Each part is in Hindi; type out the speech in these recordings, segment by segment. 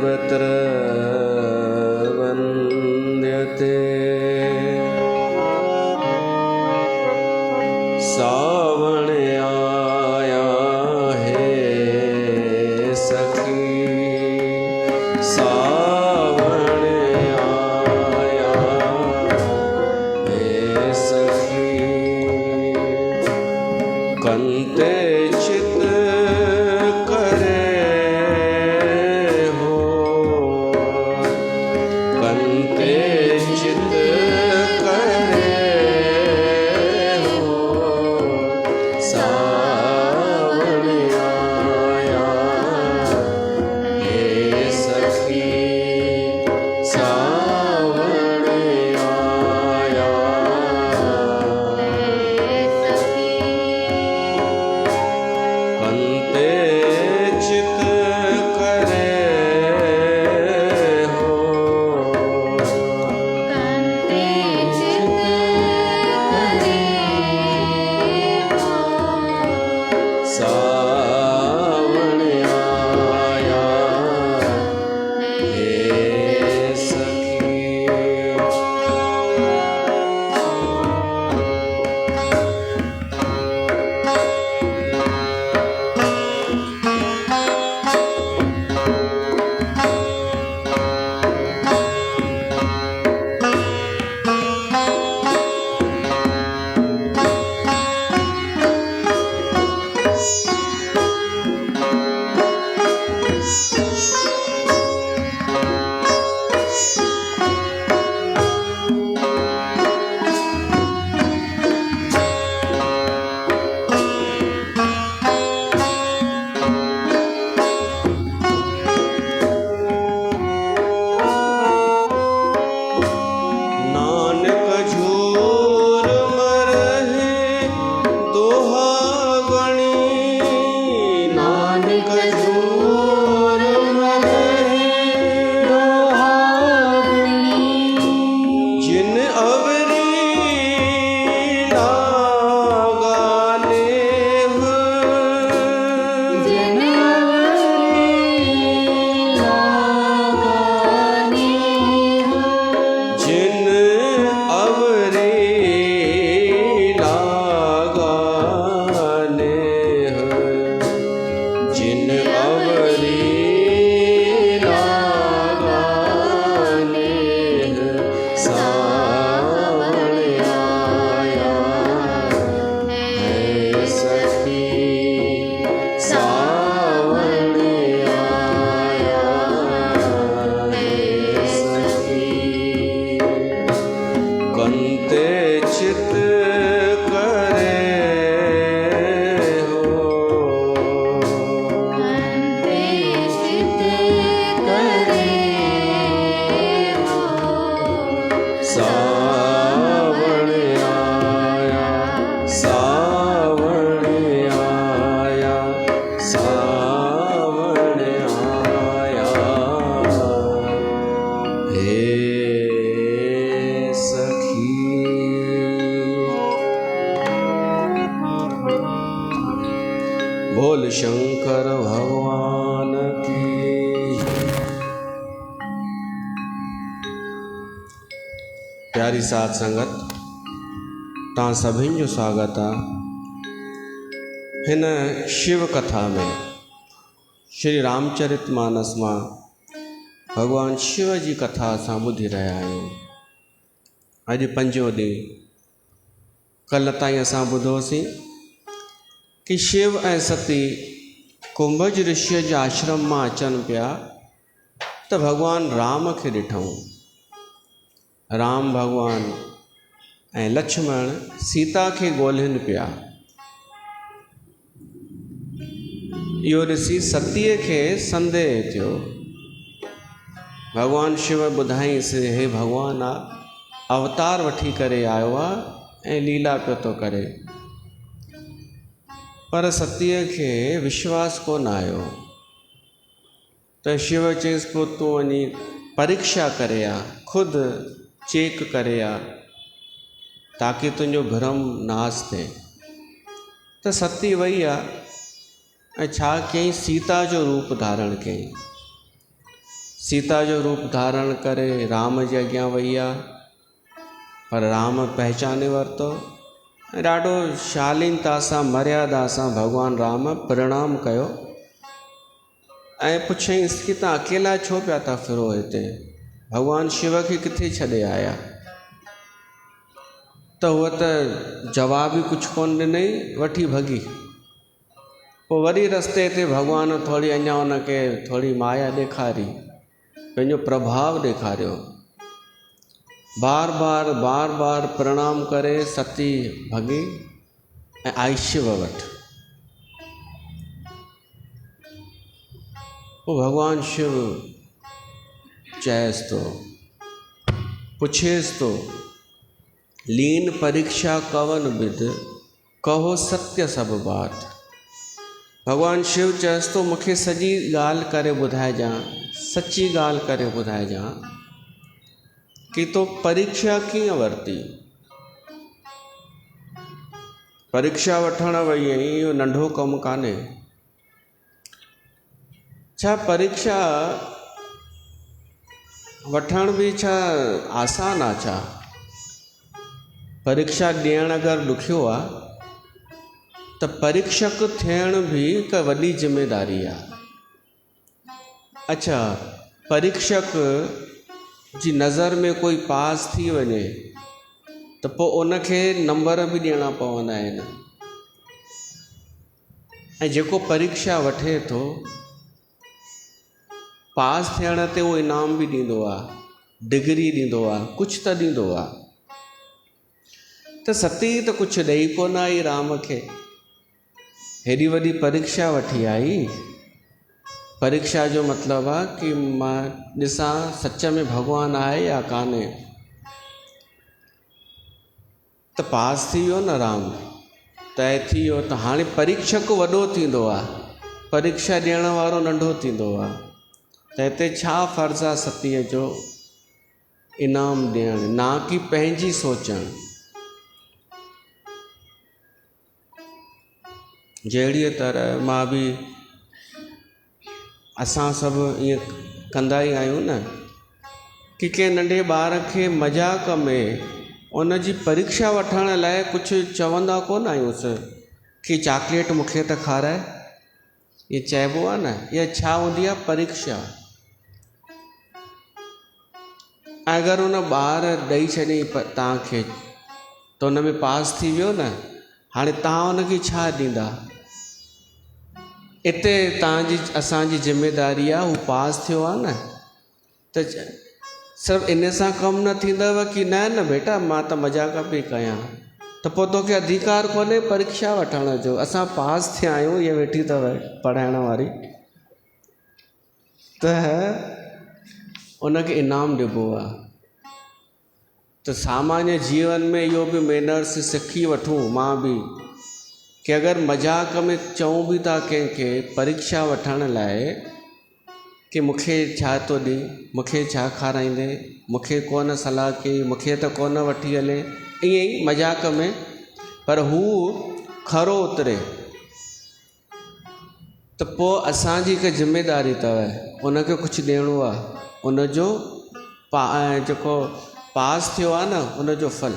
सर्वत्र वन्द्यते। सावन आया है सखी, सावन आया है सखी। कंते चित करे हो, कंते चित करे हो। सावन आया हे सखी, सावन आया हे सखी। कंते चित करे हो, कंते चित करे हो। सावन आया हे सखी। नानक झूर मरहि दोहागणी, नानक झूर मरहि दोहागणी। जिन अवरी लागा नेह, जिन अवरी लागा नेह। जिन अवरी लागा नेह, जिन अवरी लागा नेह। सावन आया है सखी, सावन आया है सखी। कंते चित करे हो, कंते चित करे हो। सावन आया, सावन आया, सावन आया हे सखी। बोल शंकर भगवान की। प्यारी साथ संगत, तव्हां सभिनि जो स्वागत आहे हिन शिव कथा में। श्री रामचरितमानस मां भगवान शिव जी कथा असां ॿुधी रहिया आहियूं। अॼु पंजो ॾींहुं। कल्ह ताईं असां ॿुधोसीं कि शिव ऐं सती कुंभज ऋषिअ जे आश्रम मां अचनि पिया त भगवान राम खे ॾिठऊं। राम भगवान ऐं लक्ष्मण सीता खे ॻोल्हनि पिया। इहो ॾिसी सतीअ खे संदेह थियो। भगवान शिव ॿुधाईंसि, हे भगवान आहे, अवतार वठी करे आयो आहे ऐं लीला पियो थो करे। पर सतीअ खे विश्वास कोन आयो त शिव चयईंसि, पोइ तूं वञी परीक्षा करे आ, ख़ुदि चेक करे आ, ताकि तुंहिंजो भ्रम नाश थिए। त सती वई आहे ऐं छा कयईं, सीता जो रूप धारण कयईं। सीता जो रूप धारण करे राम जे अॻियां वई आहे, पर राम पहचाने वरितो। ॾाढो शालीनता सां मर्यादा सां भॻवान राम प्रणाम कयो ऐं पुछईंसि कि तव्हां अकेला छो पिया था फिरो हिते, भॻवान शिव खे किथे छॾे आया? त हूअ त जवाब ई कुझु कोन ॾिनई, वठी भॻी। पोइ वरी रस्ते ते भॻवान थोरी अञा हुनखे थोरी माया ॾेखारी, पंहिंजो प्रभाव ॾेखारियो। बार बार प्रणाम करे सती भॻी ऐं आई शिव वटि। पोइ भॻवान शिव चएसि थो, पुछेसि थो, लीन परीक्षा कवन विद, कहो सत्य सब बात। भॻवान शिव चएसि थो, मूंखे सॼी ॻाल्हि करे ॿुधाइजांइ, सची ॻाल्हि करे ॿुधाइजांइ कि तो परीक्षा कीअं वरिती। परीक्षा वठणु वई आहीं, इहो नंढो कमु कान्हे। छा परीक्षा वठण बि छा आसान आहे? छा परीक्षा ॾियणु अगरि ॾुखियो आहे त परीक्षक थियण बि हिकु वॾी ज़िमेदारी आहे। अच्छा, परीक्षक जी नज़र में कोई पास थी वञे त पोइ उनखे नंबर बि ॾियणा पवंदा आहिनि, ऐं जेको परीक्षा वठे थो पास थियण ते उहो इनाम बि ॾींदो आहे, डिग्री ॾींदो आहे, कुझु त ॾींदो आहे। त सती त कुझु ॾेई कोन आई राम खे, हेॾी वॾी परीक्षा वठी आई। परीक्षा जो मतिलबु आहे कि मां ॾिसां सच में भॻवानु आहे या कान्हे। त पास थी वियो न राम, तय थी वियो। त हाणे परीक्षक वॾो थींदो आहे, परीक्षा ॾियण वारो नंढो थींदो आहे। त हिते छा फ़र्ज़ु आहे सतीअ जो? इनाम ॾियणु, ना कि पंहिंजी सोचणु। जहिड़ीअ तरह मां बि, असां सभु ईअं कंदा ई आहियूं न कि कंहिं नंढे ॿार खे मज़ाक में उन जी परीक्षा वठण लाइ कुझु चवंदा कोन आहियूंसि कि चॉकलेट मूंखे त खाराए। इहे चइबो आहे न, इहा छा हूंदी आहे? परीक्षा। अगरि उन ॿार ॾेई छॾी तव्हांखे त उन में पास थी वियो न, हाणे तव्हां उनखे छा ॾींदा? हिते तव्हांजी असांजी ज़िमेदारी आहे, हू पास थियो आहे न, त सिर्फ़ु इन सां कमु न थींदव कि न न बेटा मां त मज़ाक पई कयां, त पोइ तोखे अधिकार कोन्हे परीक्षा वठण जो। असां पास थिया आहियूं, इहे वेठी अथव पढ़ाइण वारी, त उनखे इनाम ॾिबो आहे। त सामान्य जीवन में इहो बि मैनर्स सिखी वठूं, मां बि, कि अगरि मज़ाक में चऊं बि था कंहिंखे परीक्षा वठण लाइ कि मूंखे छा थो ॾे, मूंखे छा खाराईंदे, मूंखे कोन सलाह कई, मूंखे त कोन वठी हले, ईअं ई मज़ाक में, पर हू खरो उतरे त पोइ असांजी हिकु ज़िमेदारी अथव उनखे कुझु ॾियणो आहे। उनजो जेको पास थियो आहे न, उनजो फल।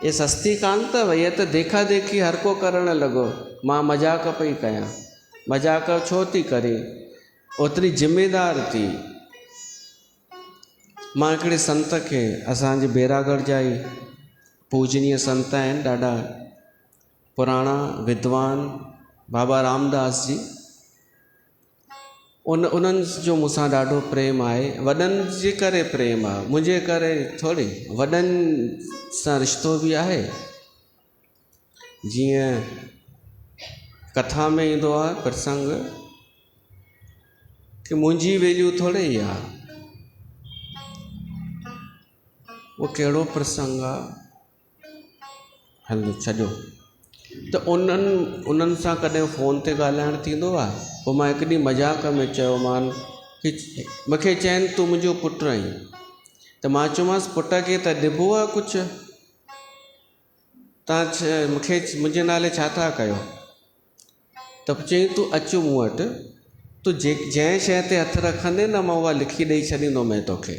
ये सस्ती कान अथव, इहा त देखा देखी हर को करणु लॻो। मां मज़ाक पई कयां, मज़ाक छो थी करे? ओतिरी ज़िमेदार थी। मां हिकिड़े संत खे, असांजे बेरागढ़ जा ई पूजनीय संत आहिनि, ॾाढा पुराणा विद्वान, बाबा रामदास जी, उन्हनि जो मूंसां ॾाढो प्रेम आहे। वॾनि जे करे प्रेम आहे, मुंहिंजे करे थोरी। वॾनि सां रिश्तो बि आहे। जीअं कथा में ईंदो आहे प्रसंग कि मुंहिंजी वैल्यू थोरे ई आहे। उहो कहिड़ो प्रसंग आहे, हलो छॾियो। त उन्हनि सां कॾहिं फ़ोन ते ॻाल्हाइणु थींदो आहे। पोइ मां हिकु ॾींहुं मज़ाक में चयोमांनि कि मूंखे चइनि तूं मुंहिंजो पुटु आहीं। त मां चयोमांसि पुट खे त ॾिबो आहे कुझु, तव्हां मुंहिंजे नाले छा था कयो? त चई तूं अचु मूं वटि, तूं जंहिं शइ ते हथु रखंदे न मां उहा लिखी ॾेई छॾींदोमांइ तोखे।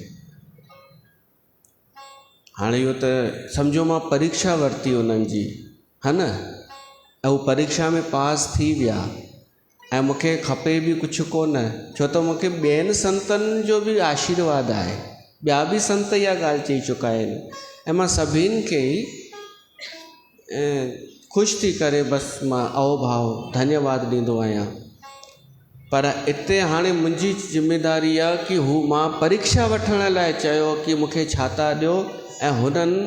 हाणे इहो त सम्झो मां परीक्षा वरिती उन्हनि जी, हा न, ऐं हू परीक्षा में पास थी विया ऐं मूंखे खपे बि कुझु कोन, छो त मूंखे ॿियनि संतनि जो बि आशीर्वाद आहे, ॿिया बि संत इहा ॻाल्हि चई चुका आहिनि ऐं मां सभिनि खे ख़ुशि थी करे बसि मां अहोभाव धन्यवाद ॾींदो आहियां। पर हिते हाणे मुंहिंजी ज़िमेदारी आहे कि हू मां परीक्षा वठण लाइ चयो कि मूंखे छा था ॾियो ऐं हुननि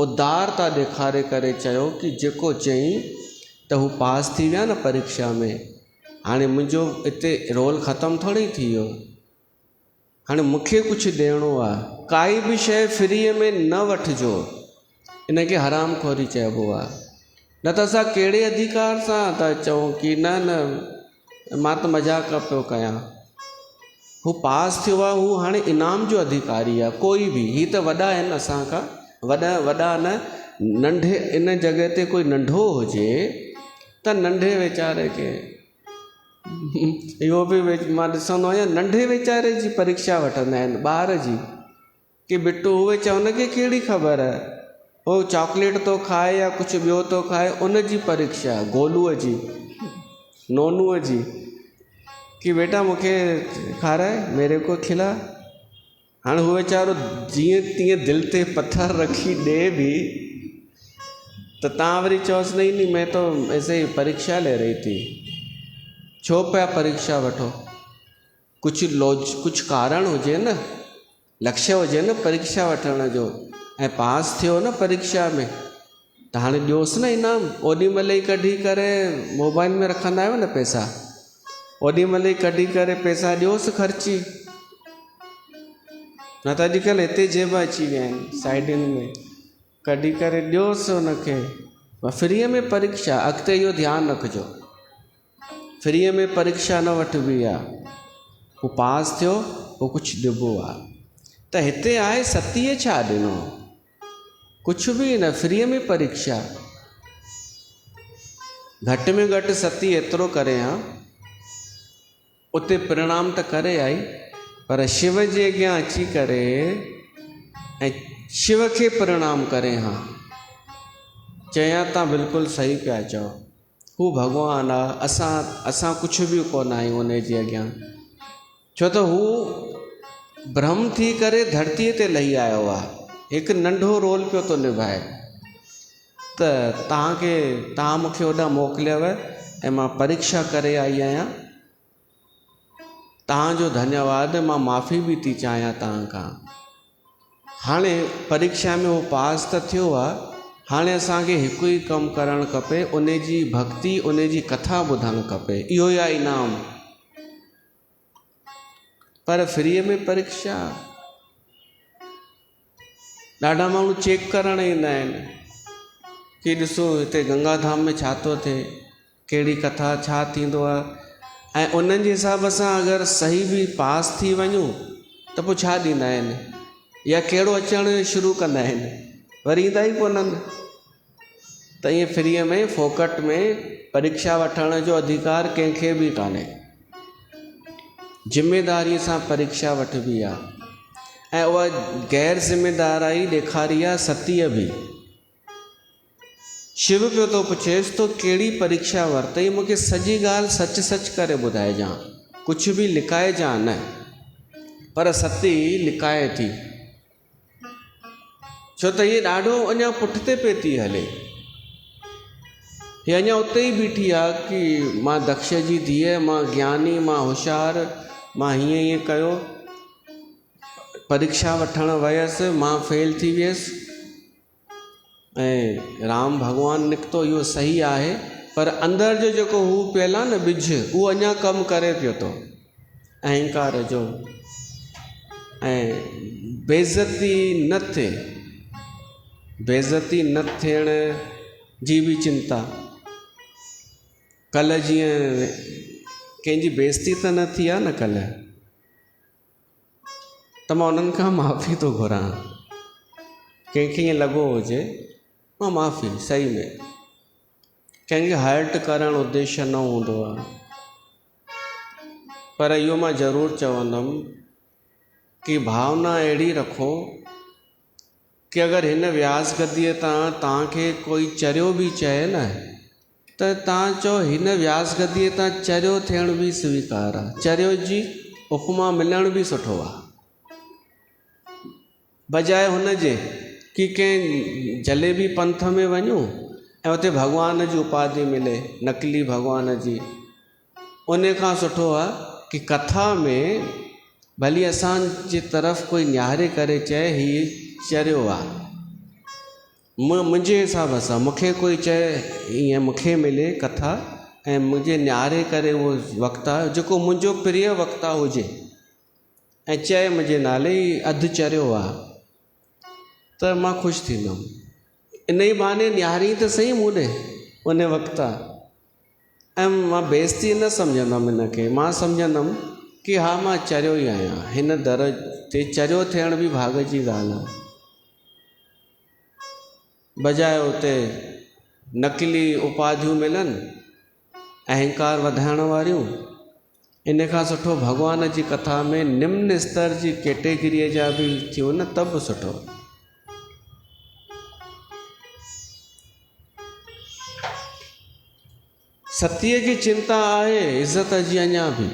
उदारता ॾेखारे करे चयो कि जेको चई त हू पास थी विया न परीक्षा में, हाणे मुंहिंजो हिते रोल ख़तमु थोरी थी वियो। हाणे मूंखे कुझु ॾियणो आहे, काई बि शइ फ्रीअ में न वठिजो, इनखे हराम खोरी चइबो आहे। न त असां कहिड़े अधिकार सां था चऊं कि न न मां त मज़ाक पियो कयां। हू पास थियो आहे, हू हाणे इनाम जो अधिकारी आहे, कोई बि। ही त वॾा आहिनि असांखां, वॾा न, नंढे इन जॻह ते कोई नंढो हुजे त नंढे वीचारे खे इहो बि मां ॾिसंदो आहियां, नंढे वीचारे जी परीक्षा वठंदा आहिनि ॿार जी, कि बिट्टू उहे चवनि खे कहिड़ी ख़बर आहे, उहो चॉकलेट थो खाए या कुझु ॿियो थो खाए, उन जी परीक्षा, गोलूअ जी, नोनूअ जी, कि बेटा मूंखे खाराए, मेरे को खिला। हाणे उहो वीचारो जीअं तीअं दिलि ते पथर रखी ॾे बि त तव्हां वरी चयोसि नहीं मैं तो ऐसे ही परीक्षा ले रही थी। छो पिया परीक्षा वठो? कुझु कारण हुजे न, लक्ष्य हुजे न परीक्षा वठण जो, ऐं पास थियो न परीक्षा में त हाणे ॾियोसि न इनाम। ओॾी महिल ई कढी करे मोबाइल में रखंदा आहियो न पैसा, ओॾी महिल ई कढी करे पैसा ॾियोसि ख़र्ची, न त अॼुकल्ह हिते जेब अची विया आहिनि साइडुनि में, कढी करे ॾियोसि हुनखे। फ्रीअ में परीक्षा, अॻिते इहो ध्यानु रखिजो, फ्रीअ में परीक्षा न वठिबी आहे, हू पास थियो पोइ कुझु ॾिबो आहे। त हिते आहे सतीअ छा ॾिनो, कुझु बि न, फ्रीअ में परीक्षा। घटि में घटि सती एतिरो करे हा, उते प्रणाम त करे आई, पर शिव जे अॻियां अची करे ऐं शिव खे प्रणाम करे हा, चयां तव्हां बिल्कुलु सही पिया चओ, हू भॻवानु आहे, असां कुझु बि कोन आहियूं उन जे अॻियां, छो त हू ब्रह्म थी करे धरतीअ ते लही आयो आहे, हिकु नंढो रोल पियो थो निभाए। त तव्हां मूंखे होॾां मोकिलियव ऐं मां परीक्षा करे आई आहियां, तव्हांजो धन्यवाद, मां माफ़ी बि थी चाहियां तव्हां खां। हाणे परीक्षा में उहो पास त थियो आहे, हाणे असांखे हिकु ई कमु करणु खपे, उन जी भक्ति, उन जी कथा ॿुधणु खपे, इहो ई आहे इनाम। पर फ्रीअ में परीक्षा, ॾाढा माण्हू चेक करणु ईंदा आहिनि कि ॾिसो हिते गंगाधाम में छा थो थिए, कहिड़ी कथा, छा थींदो आहे, ऐं उन्हनि जे हिसाब सां अगरि सही बि पास थी वञूं त पोइ छा ॾींदा आहिनि, या कहिड़ो अचणु शुरू कंदा आहिनि, वरी ईंदा ई कोन्हनि। त ईअं फ्रीअ में फ़ोकट में परीक्षा वठण जो अधिकार कंहिंखे बि कान्हे, ज़िमेदारीअ सां परीक्षा वठिबी आहे। ऐं उहा गैर ज़िमेदारी ॾेखारी आहे सतीअ बि। शिव पियो थो पुछेसि तो कहिड़ी परीक्षा वरितई, मूंखे सॼी ॻाल्हि सच सच करे ॿुधाइजां, कुझु बि लिकाइजां न। पर सती लिकाए थी, छो त इहे ॾाढो अञा पुठिते पई थी हले, हीअ अञा उते ई बीठी आहे कि मां दक्ष जी धीअ, मां ज्ञानी, मां होशियारु, मां हीअं कयो, परीक्षा वठणु वयसि, मां फेल थी वियसि ऐं राम भॻवानु निकितो, इहो सही आहे, पर अंदरि जो जेको हू पियल आहे न बिज, उहो अञा कमु करे पियो थो, अहंकार जो। ऐं बेइज़ती न थिए, बेइज़ती न थियण जी बि चिंता। कल्ह जीअं कंहिंजी बेइज़ती त न थी आहे न कल्ह, त मां उन्हनि खां माफ़ी थो घुरां, कंहिंखे ईअं लॻो हुजे, मां माफ़ी, सही में कंहिंखे हर्ट करणु उद्देश्य न हूंदो आहे। पर इहो मां ज़रूरु चवंदुमि कि भावना अहिड़ी रखो कि अगरि हिन व्यास गद्दीअ तां तव्हांखे कोई चरियो बि चए न त तव्हां चओ हिन व्यास गद्दीअ तां चरियो थियण बि स्वीकार आहे, चरियो जी उपमा मिलण बि सुठो आहे, बजाए हुन जे कि कंहिं जलेबी पंथ में वञूं ऐं उते भॻवान जी उपाधि मिले, नकली भॻवान जी। उन खां सुठो आहे कि कथा में भली असांजे तरफ़ कोई निहारे करे चए हीउ चरियो आहे, मुंहिंजे हिसाब सां मूंखे कोई चए ईअं मूंखे मिले कथा ऐं मुंहिंजे निहारे करे उहो वक्ता जेको मुंहिंजो प्रिय वक्ता हुजे ऐं चए मुंहिंजे नाले ई अधु चरियो आहे त मां ख़ुशि थींदुमि। इन ई बहाने निहारी त सही मूं ॾे उन वक्ता, ऐं मां बेइज़ती न सम्झंदुमि हिन खे, मां सम्झंदुमि कि हा मां चरियो ई आहियां, हिन दर ते चरियो थियण बि भाग जी ॻाल्हि आहे, बजाए उते नकली उपाधियूं मिलनि अहंकार वधाइण वारियूं। इन खां सुठो भॻवान जी कथा में निम्न स्तर जी कैटेगरीअ जा बि थियूं न त बि सुठो। सतीअ जी चिंता आहे इज़त जी अञा बि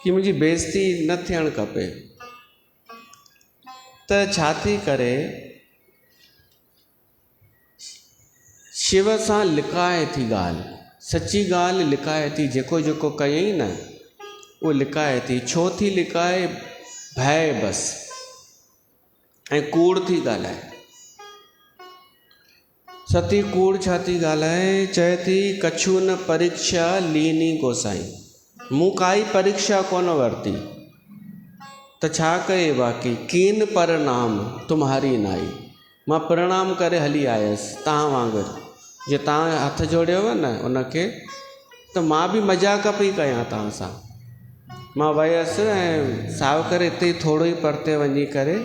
कि मुंहिंजी बेइज़ती न थियणु खपे, त छा थी करे शिव सां लिकाए थी ॻाल्हि, सची ॻाल्हि लिकाए थी, जेको जेको कयईं न उहो लिकाए थी। छो थी लिकाए? भय बसि ऐं कूड़ थी ॻाल्हाए। सती कूड़ छा थी ॻाल्हाए? चए थी कछु न परीक्षा लीनी गोसाई, मूं काई परीक्षा कोन वरिती त छा कये बाक़ी, कीन परिणाम तुम्हारी नाई, मां प्रणाम करे हली आयसि तव्हां वांगुरु, जे तव्हां हथ जोड़ियव न उनखे त मां बि मज़ाक पई कयां तव्हां सां, मां वियसि ऐं साव करे हिते ई थोरो ई परते वञी करे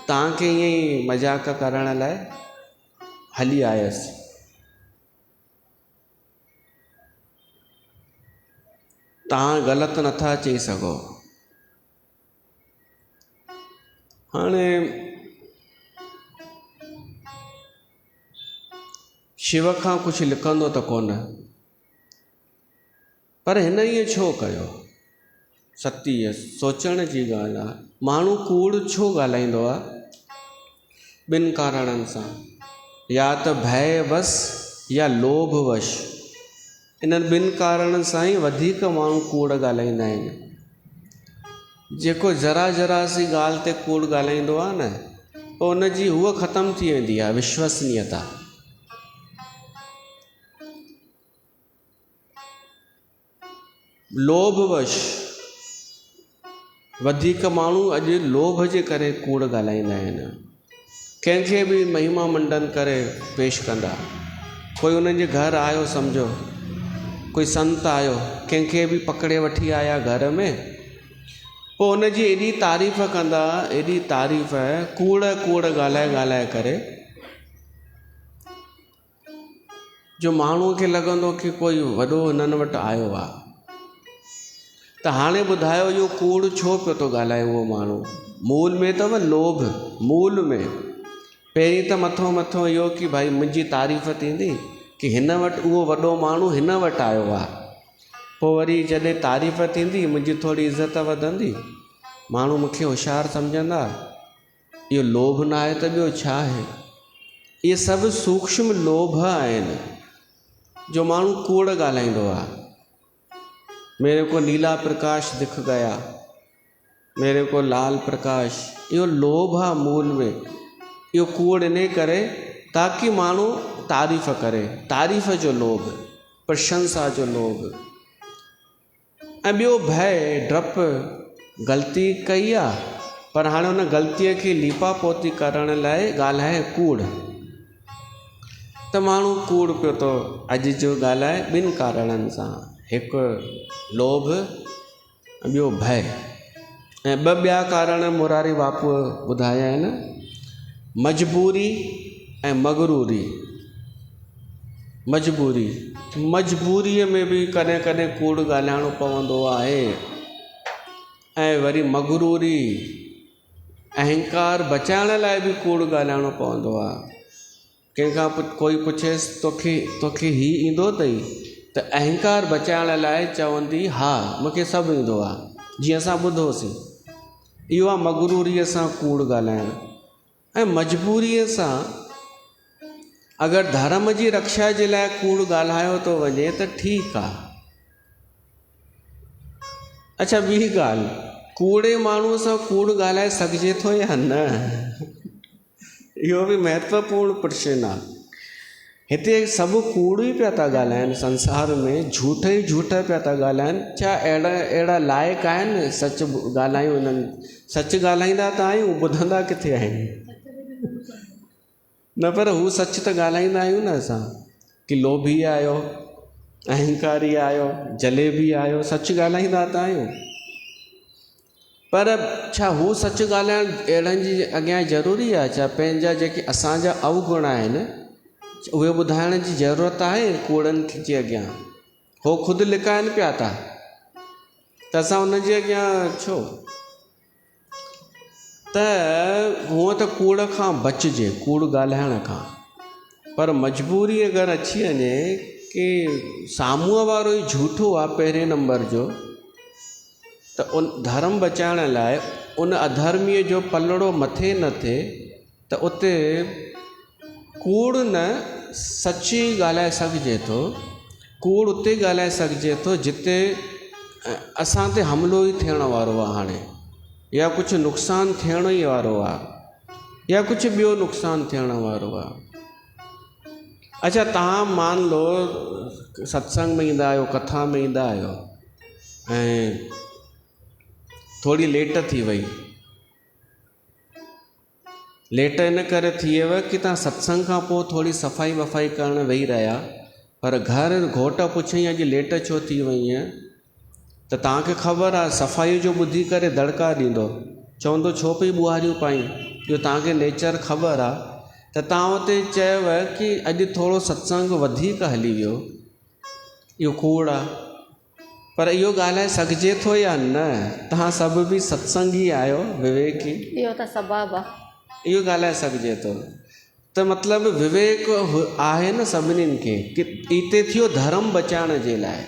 तव्हांखे ईअं ई मज़ाक करण लाइ हली आयसि। तव्हां ग़लति नथा चई सघो। हाणे शिव खां कुझु लिखंदो त कोन, पर हिन ईअं छो कयो? सती सोचण जी ॻाल्हि आहे। माण्हू कूड़ छो ॻाल्हाईंदो आहे? ॿिनि कारणनि सां, या त भय वश या लोभ वश, इन्हनि ॿिनि कारणनि सां ई वधीक माण्हू कूड़ ॻाल्हाईंदा आहिनि। जेको ज़रा ज़रा सी ॻाल्हि ते कूड़ ॻाल्हाईंदो आहे न, पोइ उनजी हूअ ख़तमु थी वेंदी आहे विश्वसनीयता। लोभ वश वधीक माण्हू अॼु लोभ जे करे कूड़ ॻाल्हाईंदा आहिनि। कंहिंखे बि महिमा मंडन करे पेश कंदा, कोई उन्हनि जे घर आयो, सम्झो कोई संत आयो, कंहिंखे बि पकड़े वठी आया घर में, पोइ उनजी एॾी तारीफ़ कंदा, एॾी तारीफ़ कूड़ कूड़ ॻाल्हाए ॻाल्हाए करे, जो माण्हूअ खे लॻंदो कि कोई वॾो हिननि वटि आयो आहे। त हाणे ॿुधायो इहो कूड़ छो पियो थो ॻाल्हाए उहो माण्हू? मूल में अथव लोभ, मूल में पहिरीं त मथो मथो इहो कि भाई मुंहिंजी तारीफ़ थींदी कि हिन वटि उहो वॾो माण्हू हिन वटि आयो आहे, पोइ वरी जॾहिं तारीफ़ थींदी मुंहिंजी थोरी इज़त वधंदी, माण्हू मूंखे होशियारु सम्झंदा। इहो लोभ न आहे त ॿियो छा आहे? इहे सभु सूक्ष्म लोभ आहिनि जो माण्हू कूड़ ॻाल्हाईंदो आहे। मेरे को नीला प्रकाश दिख गया, मेरे को लाल प्रकाश, इहो लोभ आहे मूल में। इहो कूड़ इन करे ताकि माण्हू तारीफ़ करे, तारीफ़ जो लोभ, प्रशंसा जो लोभ। ऐं ॿियो भय, डपु, ग़लती कई आहे पर हाणे हुन ग़लतीअ खे लीपा पोती करण लाइ ॻाल्हाए कूड़, त माण्हू कूड़ पियो थो अॼु जो ॻाल्हाए ॿिनि कारणनि सां, हिकु लोभ, ॿियो भय। ऐं ॿ ॿिया कारण मुरारी बापूअ ॿुधाया आहिनि, मजबूरी ऐं मगरूरी। मजबूरीअ में बि कॾहिं कॾहिं कूड़ ॻाल्हाइणो पवंदो आहे। ऐं वरी मगरूरी अहंकार बचाइण लाइ बि कूड़ ॻाल्हाइणो पवंदो आहे। कंहिंखां कोई पुछेसि तोखे ही ईंदो अथई, त अहंकार बचाइण लाइ चवंदी हा मूंखे सभु ईंदो आहे। जीअं असां ॿुधोसीं, इहो आहे मगरूरीअ सां कूड़ ॻाल्हाइणु। ऐं मजबूरीअ सां अगरि धर्म जी रक्षा जे लाइ कूड़ ॻाल्हायो थो वञे त ठीकु आहे। अच्छा, ॿी ॻाल्हि, कूड़े माण्हूअ सां कूड़ ॻाल्हाए सघिजे थो या न? इहो बि महत्वपूर्ण प्रश्न आहे। हिते सभु कूड़ ई पिया था ॻाल्हाइनि, संसार में झूठ ई झूठ पिया था ॻाल्हाइनि। छा अहिड़ा लाइक़ आहिनि सच ॻाल्हायूं? उन्हनि सच ॻाल्हाईंदा त आहियूं, ॿुधंदा किथे आहिनि? न, पर हू सच त ॻाल्हाईंदा आहियूं न असां, कि लोभी आहियो, अहंकारी आहियो, जलेबी आहियो, सच ॻाल्हाईंदा त आहियूं। पर छा हू सच ॻाल्हाइणु अहिड़नि जी अॻियां ज़रूरी आहे? छा पंहिंजा जेके असांजा अवगुण आहिनि उहे ॿुधाइण जी ज़रूरत आहे कूड़नि जे अॻियां? हो ख़ुदि लिकाइनि पिया था त असां उनजे अॻियां छो? त हूअं त कूड़ खां बचिजे, कूड़ ॻाल्हाइण खां, पर मजबूरी अगरि अची वञे कि साम्हूं वारो ई झूठो आहे पहिरें नंबर जो, त उन धर्म बचाइण लाइ उन अधर्मीअ जो पलड़ो मथे न थिए, त उते कूड़ न सची ॻाल्हाए सघिजे थो। कूड़ उते ॻाल्हाए सघिजे थो जिते असां ते हमिलो ई थियण वारो आहे हाणे, या कुझु नुक़सानु थियण ई वारो आहे, या कुझु ॿियो नुक़सानु थियण वारो आहे। अच्छा, तव्हां मान लो सत्संग में ईंदा आहियो, कथा में ईंदा आहियो, ऐं थोड़ी लेट थी वई। लेट इन करे थिएव कि तव्हां सत्संग खां पोइ थोड़ी सफ़ाई वफ़ाई करणु वेही रहिया, पर घर घोट पुछई अॼु लेट छो थी वई आहे, त तव्हांखे ख़बर आहे सफ़ाई जो ॿुधी करे दड़का ॾींदो, चवंदो छो पई ॿुहारियूं पाई, इहो तव्हांखे नेचर ख़बर आहे। त तव्हां उते चयव कि अॼु थोरो सत्संग वधीक हली वियो, इहो कूड़ आहे। पर इहो ॻाल्हाए सघिजे थो या न? तव्हां सभु बि सत्संगी आहियो, विवेकी, इहो त सबबु आहे, इहो ॻाल्हाए सघिजे थो। त मतिलबु विवेक आहे न सभिनीनि खे कि इते थियो धर्म बचाइण जे लाइ।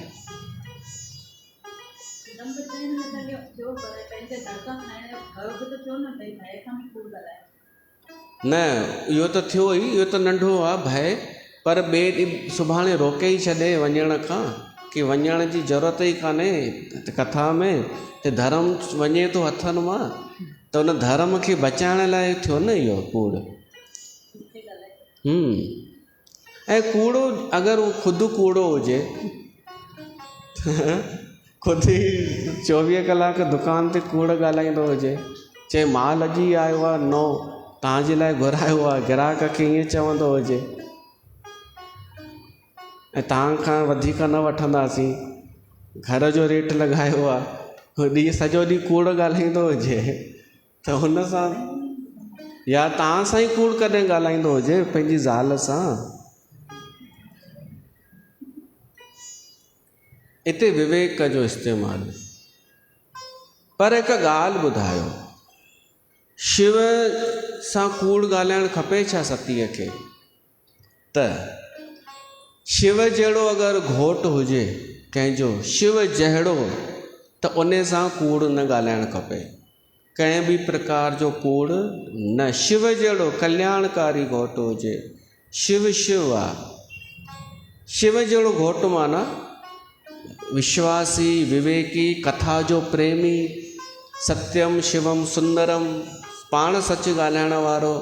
न, इहो त थियो ई, इहो त नंढो आहे भय, पर ॿिए ॾींहुं सुभाणे रोके ई छॾे वञण खां, कि वञण जी ज़रूरत ई कान्हे कथा में, त धर्म वञे थो हथनि मां, त उन धर्म खे बचाइण लाइ थियो न इहो कूड़। ऐं कूड़ो अगरि उहो ख़ुदि कूड़ो हुजे, ख़ुदि ई 24 कलाक दुकान ते कूड़ ॻाल्हाईंदो हुजे, चए माल अॼु ई आयो आहे नओं, तव्हांजे लाइ घुरायो आहे, ग्राहक खे ईअं चवंदो हुजे, ऐं तव्हां खां वधीक न वठंदासीं, घर जो रेट लॻायो आहे, सॼो ॾींहुं कूड़ ॻाल्हाईंदो हुजे, त हुन सां, या तव्हां सां ई कूड़ कॾहिं ॻाल्हाईंदो हुजे पंहिंजी ज़ाल सां। इते विवेक जो इस्तेमालु। पर हिकु ॻाल्हि ॿुधायो, शिव सां कूड़ ॻाल्हाइणु खपे छा सतीअ खे? त शिव जहिड़ो अगरि घोटु हुजे कंहिंजो, शिव जहिड़ो, त उन सां कूड़ न ॻाल्हाइणु खपे, कंहिं बि प्रकार जो कूड़ न। शिव जहिड़ो कल्याणकारी घोटु हुजे, शिव शिव आहे। शिव जहिड़ो घोटु माना विश्वासी, विवेकी, कथा जो प्रेमी, सत्यम शिवम सुंदरम, पाण सच ॻाल्हाइण वारो,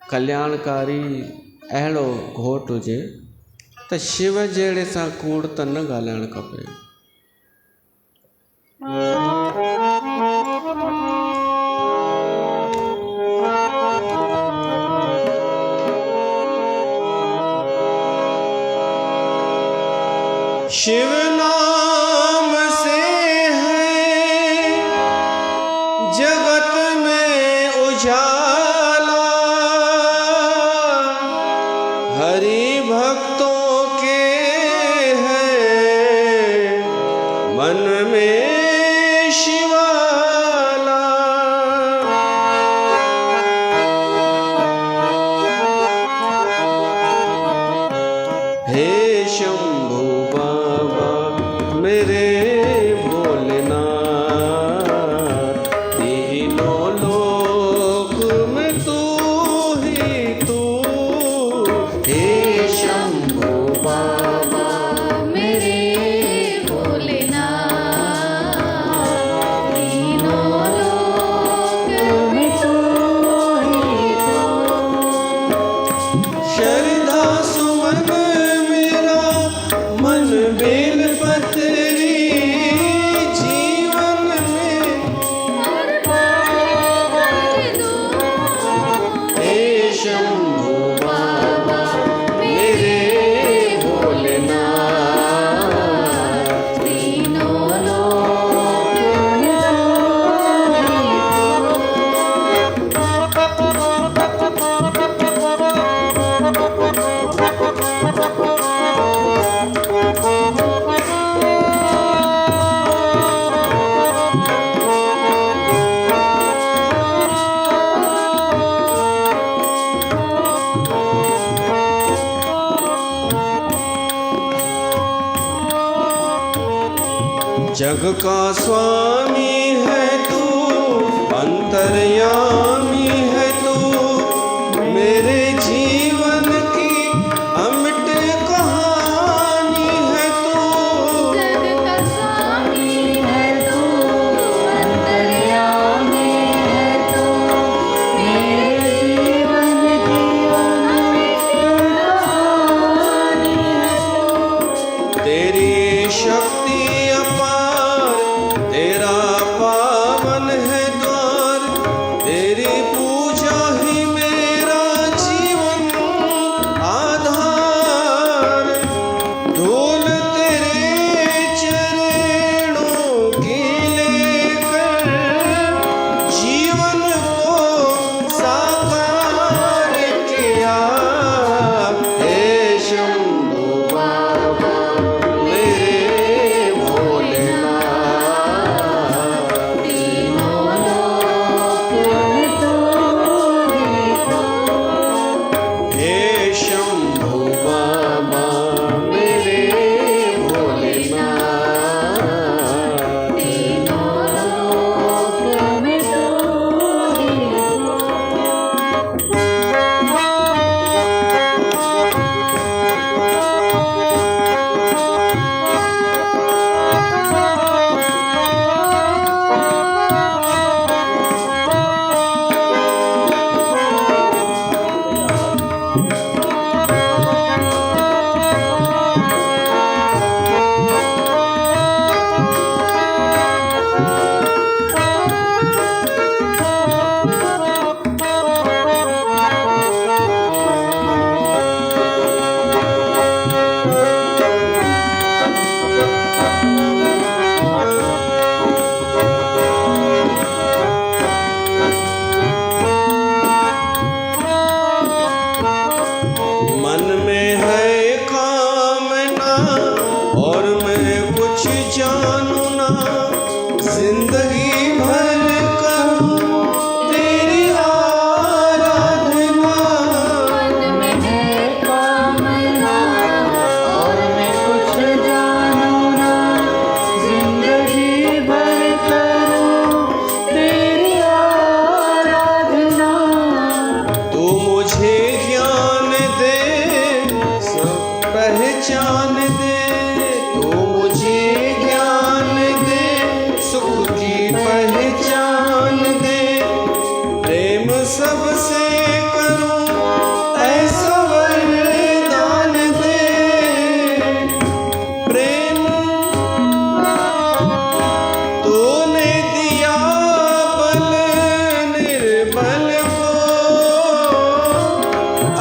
कल्याणकारी, अहिड़ो घोटु हुजे, त शिव जहिड़े सां कूड़ त न ॻाल्हाइणु खपे। शिव नाम से है जगत में उजाला, हरि भक्तों जग का स्वामी है तू, अंतर्यामी है तू, मेरे जीवन की अमिट कहानी है तू। जग का स्वामी है तू, अंतर्यामी है तू, मेरे जीवन की अमिट कहानी है तू। तेरी शक्ति अपार, तेरा पावन है द्वार, तेरी पूजा ही मेरा जीवन आधार। धूल तेरे चरणों की लेकर जीवन को साकार किया। हे शंभू बाबा मेरे भोलेनाथ, तीनों लोक में तू ही तू। हे शंभू बाबा मेरे भोलेनाथ। तीनों लोक में तू ही मन में है कामना और मैं कुछ जानू ना, जिंदगी भर करूं तेरी आराधना। मन में है कामना और मैं कुछ जानू ना, जिंदगी भर करूं तेरी आराधना। तू मुझे ज्ञान दे, सब पहचान दे। तू मुझे ज्ञान दे, सुख की पहचान दे। प्रेम सबसे करूं ऐसा वरदान दे। प्रेम तूने दिया बल निर्बल को,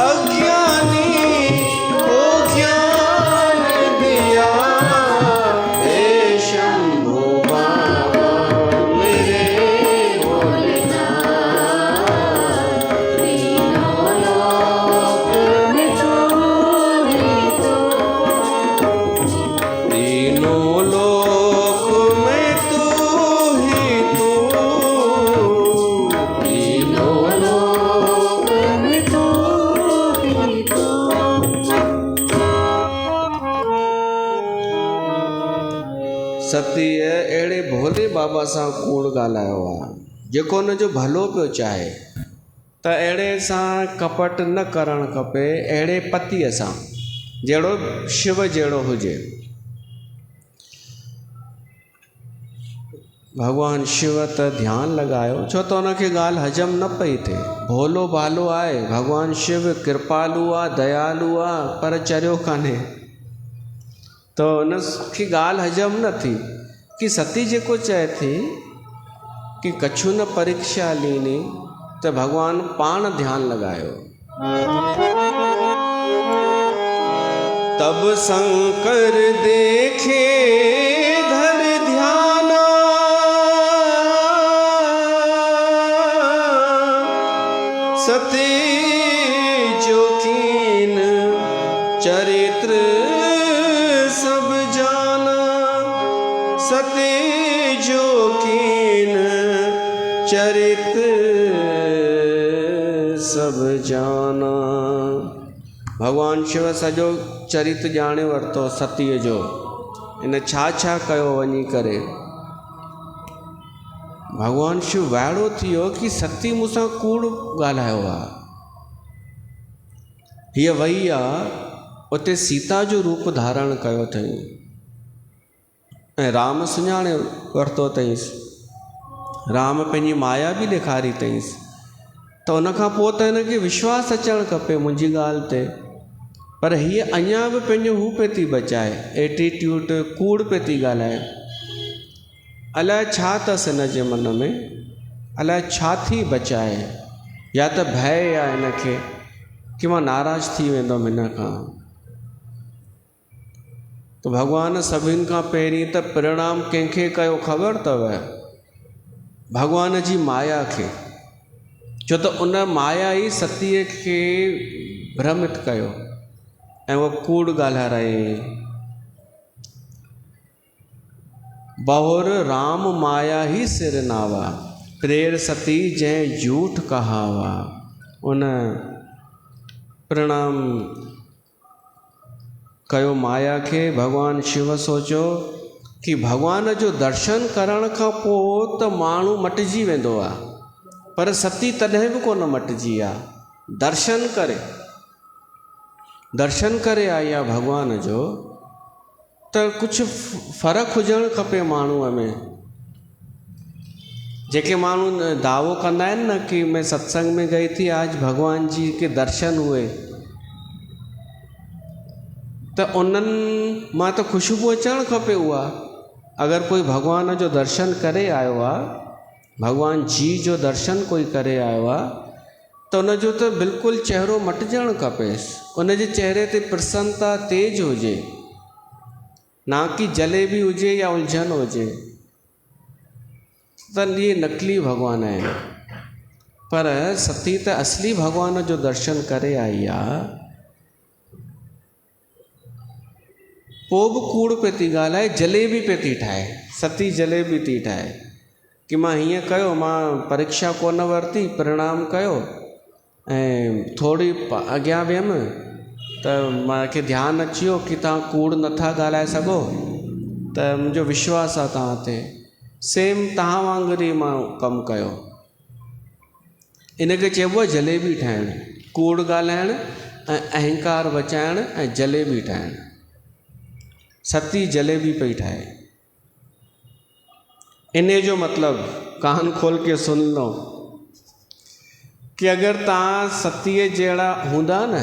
अज्ञानी को ज्ञान दिया। हे शंभू बाबा मेरे भोलेनाथ, तीनों लोक में तू ही तू। तीनों लोक में तू ही तू। तीनों लोक में तू ही तू। सतीअ अहिड़े भोले बाबा सां कूड़ ॻाल्हायो आहे, जेको हुन जो भलो पियो चाहे। त अहिड़े सां कपट न करणु खपे, अहिड़े पतीअ सां जहिड़ो शिव जहिड़ो हुजे। भॻवानु शिव त ध्यानु लॻायो, छो त हुनखे ॻाल्हि हजम न पई थिए। भोलो भालो आहे, भॻवानु शिव कृपालू आहे, दयालू आहे, पर चरियो कान्हे। त हुनखे ॻाल्हि हजम न थी कि सती जेको चए थी कि कछु न परीक्षा लीनी, त भॻवानु पाण ध्यानु लॻायो। तब शंकर देखे धर ध्याना, सती जो कीन चरित्र सब जाना। सती जो कीन चरित्र सब जाना। भगवान शिव सॼो चरित्र ॼाणे वरितो सतीअ जो। इन छा छा कयो वञी करे। भगवान शिव वाइड़ो थी वियो कि सती मूंसां कूड़ ॻाल्हायो आहे। हीअ वई आहे उते सीता जो रूप धारण कयो अथई ऐं राम सुञाणे वरितो अथईंसि। राम पंहिंजी माया बि ॾेखारी अथईंसि। त उनखां पोइ त हिनखे विश्वास अचणु खपे मुंहिंजी ॻाल्हि ते। पर हीअ अञा बि पंहिंजो हू पे थी बचाए, एटीट्यूड, कूड़ पे थी ॻाल्हाए। अलाए छा अथसि हिन जे मन में, अलाए छा थी बचाए। या त भय आहे हिनखे कि मां नाराज़ थी वेंदुमि हिन खां। त भॻवान सभिनि खां पहिरीं त प्रणाम कंहिंखे कयो ख़बर अथव? भॻवान जी माया खे। छो त उन माया ई सतीअ खे भ्रमित कयो ऐं उहो कूड़ ॻाल्हाए। बहुर राम माया ही सिर नावा, प्रेर सती जंहिं झूठ कहावा। उन प्रणाम कयो माया खे। भगवान शिव सोचो कि भगवान जो दर्शन करण खां पोइ त माण्हू मटिजी वेंदो आहे, पर सती तॾहिं बि कोन मटिजी आहे। दर्शन करे आई आहे भगवान जो, त कुझु फ़र्क़ु हुजणु खपे माण्हूअ में। जेके माण्हू दावो कंदा आहिनि न कि मैं सत्संग में गई थी, आज भगवान जी के दर्शन हुए, त उन्हनि मां त ख़ुशबू अचणु खपे। उहा अगरि कोई भगवान जो दर्शन करे आयो आहे, भगवान जी जो दर्शन कोई करे आयो आहे, त उनजो त बिल्कुलु चहिरो मटिजणु खपेसि। उनजे चहिरे ते प्रसन्नता तेज हुजे, ना कि जलेबी हुजे या उलझन हुजे। त इहे नकली भॻवान आहिनि, पर सती त असली भॻवान जो दर्शन करे आई आहे। पोइ बि कूड़ पे थी ॻाल्हाए, जलेबी पे थी ठाहे। सती जलेबी थी ठाहे कि मां हीअं कयो, मां परीक्षा कोन वरिती, प्रणाम कयो ऐं थोरी अॻियां वियमि त मूंखे ध्यानु अची वियो कि तव्हां कूड़ नथा ॻाल्हाए सघो, त मुंहिंजो विश्वास आहे तव्हां ते। सेम तव्हां वांगुरु ई मां कमु कयो। इनखे चइबो आहे जलेबी ठाहिणु, कूड़ ॻाल्हाइणु ऐं अहंकार बचाइणु ऐं जलेबी ठाहिणु। सती जलेबी पई ठाहे। इन जो मतिलबु कान खोल के सुन लो कि अगरि तव्हां सतीअ जहिड़ा हूंदा न,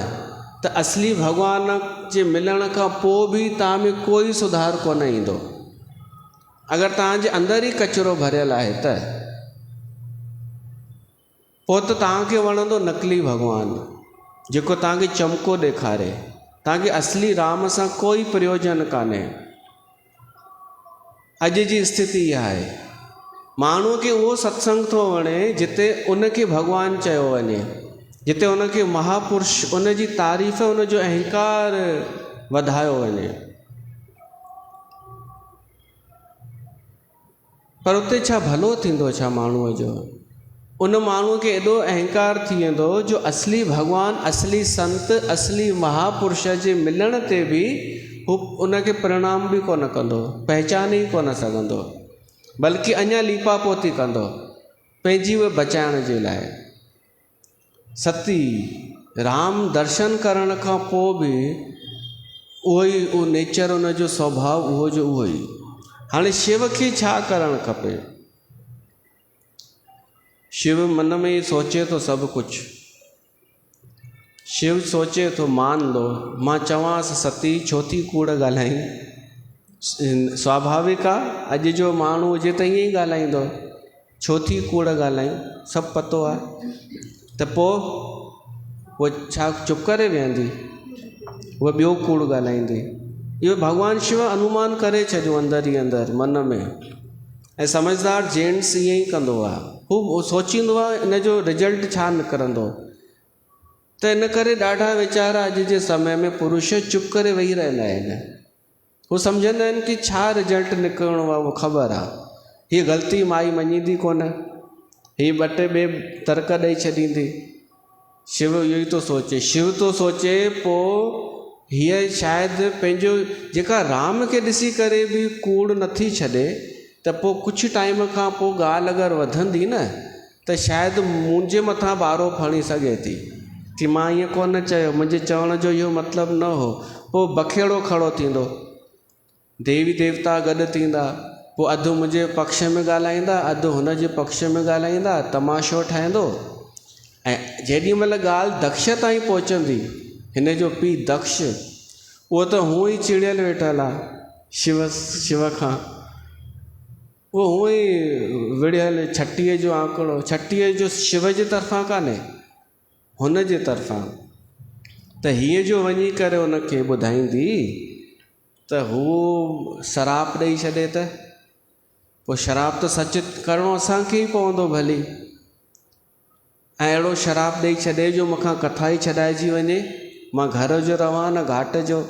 त असली भॻवान जे मिलण खां पोइ बि तव्हां में कोई सुधार कोन ईंदो। अगरि तव्हांजे अंदरि ई कचिरो भरियल आहे त पोइ त तव्हांखे वणंदो नकली भॻवानु, जेको तव्हांखे चमको ॾेखारे। तव्हांखे असली राम सां कोई प्रयोजन कान्हे। अॼु जी स्थिति इहा आहे। माण्हूअ खे उहो सत्संग थो वणे जिते उनखे भॻवानु चयो वञे, जिते उनखे महापुरुष, उनजी तारीफ़, उनजो अहंकार वधायो वञे। पर उते छा भलो थींदो छा माण्हूअ जो? उन माण्हूअ खे एॾो अहंकार थी वेंदो जो असली भॻवानु, असली संत, असली महापुरुष जे मिलण ते बि हू उनखे प्रणाम बि कोन कंदो, पहचाने ई कोन सघंदो, बल्कि अञा लीपा पोती कंदो पंहिंजी उहे बचाइण जे लाइ। सती राम दर्शन करण खां पोइ बि उहो ई, उहो नेचर, उनजो स्वभाव उहो जो उहो ई। हाणे शिव खे छा करणु खपे? शिव मन में ई सोचे थो सभु कुझु। शिव सोचे थो, मान लो मां चवांसि सती छो थी कूड़ ॻाल्हाई। स्वाभाविक आहे, अॼु जो माण्हू हुजे त ईअं ई ॻाल्हाईंदो, छो थी कूड़ ॻाल्हाई, सभु पतो आहे। त पोइ उहा छा चुप करे वेहंदी? उहा ॿियो कूड़ ॻाल्हाईंदी। इहो भॻवानु शिव अनुमान करे छॾियो अंदरि ई अंदरि मन में। ऐं समझदार जेंट्स ईअं ई कंदो आहे। हू सोचींदो आहे इन जो रिजल्ट छा निकिरंदो। त इन करे ॾाढा वीचारा अॼु जे समय में पुरुष चुप करे वेही रहंदा आहिनि। हू सम्झंदा आहिनि कि छा रिजल्ट निकिरणो आहे, उहो ख़बर आहे। हीअ ग़लती माई मञींदी कोन, हीअ ॿ टे ॿिए तर्क ॾेई छॾींदी। शिव इहो ई थो सोचे। शिव थो सोचे पोइ हीअ शायदि पंहिंजो जेका राम खे ॾिसी करे बि कूड़ नथी छॾे, त पोइ कुझु टाइम खां पोइ ॻाल्हि अगरि वधंदी न त शायदि मुंहिंजे मथां ॿारो खणी सघे थी कि मां ईअं कोन चयो, मुंहिंजे चवण जो इहो मतिलबु न हो। पोइ बखेड़ो खड़ो थींदो, देवी देवता गॾु थींदा, पोइ अधु मुंहिंजे पक्ष में ॻाल्हाईंदा, अधु हुन जे पक्ष में ॻाल्हाईंदा, तमाशो ठाहींदो। ऐं जेॾी महिल ॻाल्हि दक्ष ताईं पहुचंदी, हिन जो पीउ दक्ष, उहो त हूअं ई चिड़ियल वेठल आहे शिव खां, उहो हूअं ई विढ़ियल, छटीअ जो आंकड़ो, छटीअ जो शिव जे तरफ़ां कान्हे, हुन जे तरफ़ां। त हीअ जो वञी करे हुनखे ॿुधाईंदी त हू शराप ॾेई छॾे त पोइ शराप त सच करिणो असांखे ई पवंदो भली, ऐं अहिड़ो शराप ॾेई छॾे जो मूंखां कथा ई छॾाइजी वञे, मां घर जो रवां न घाट जो,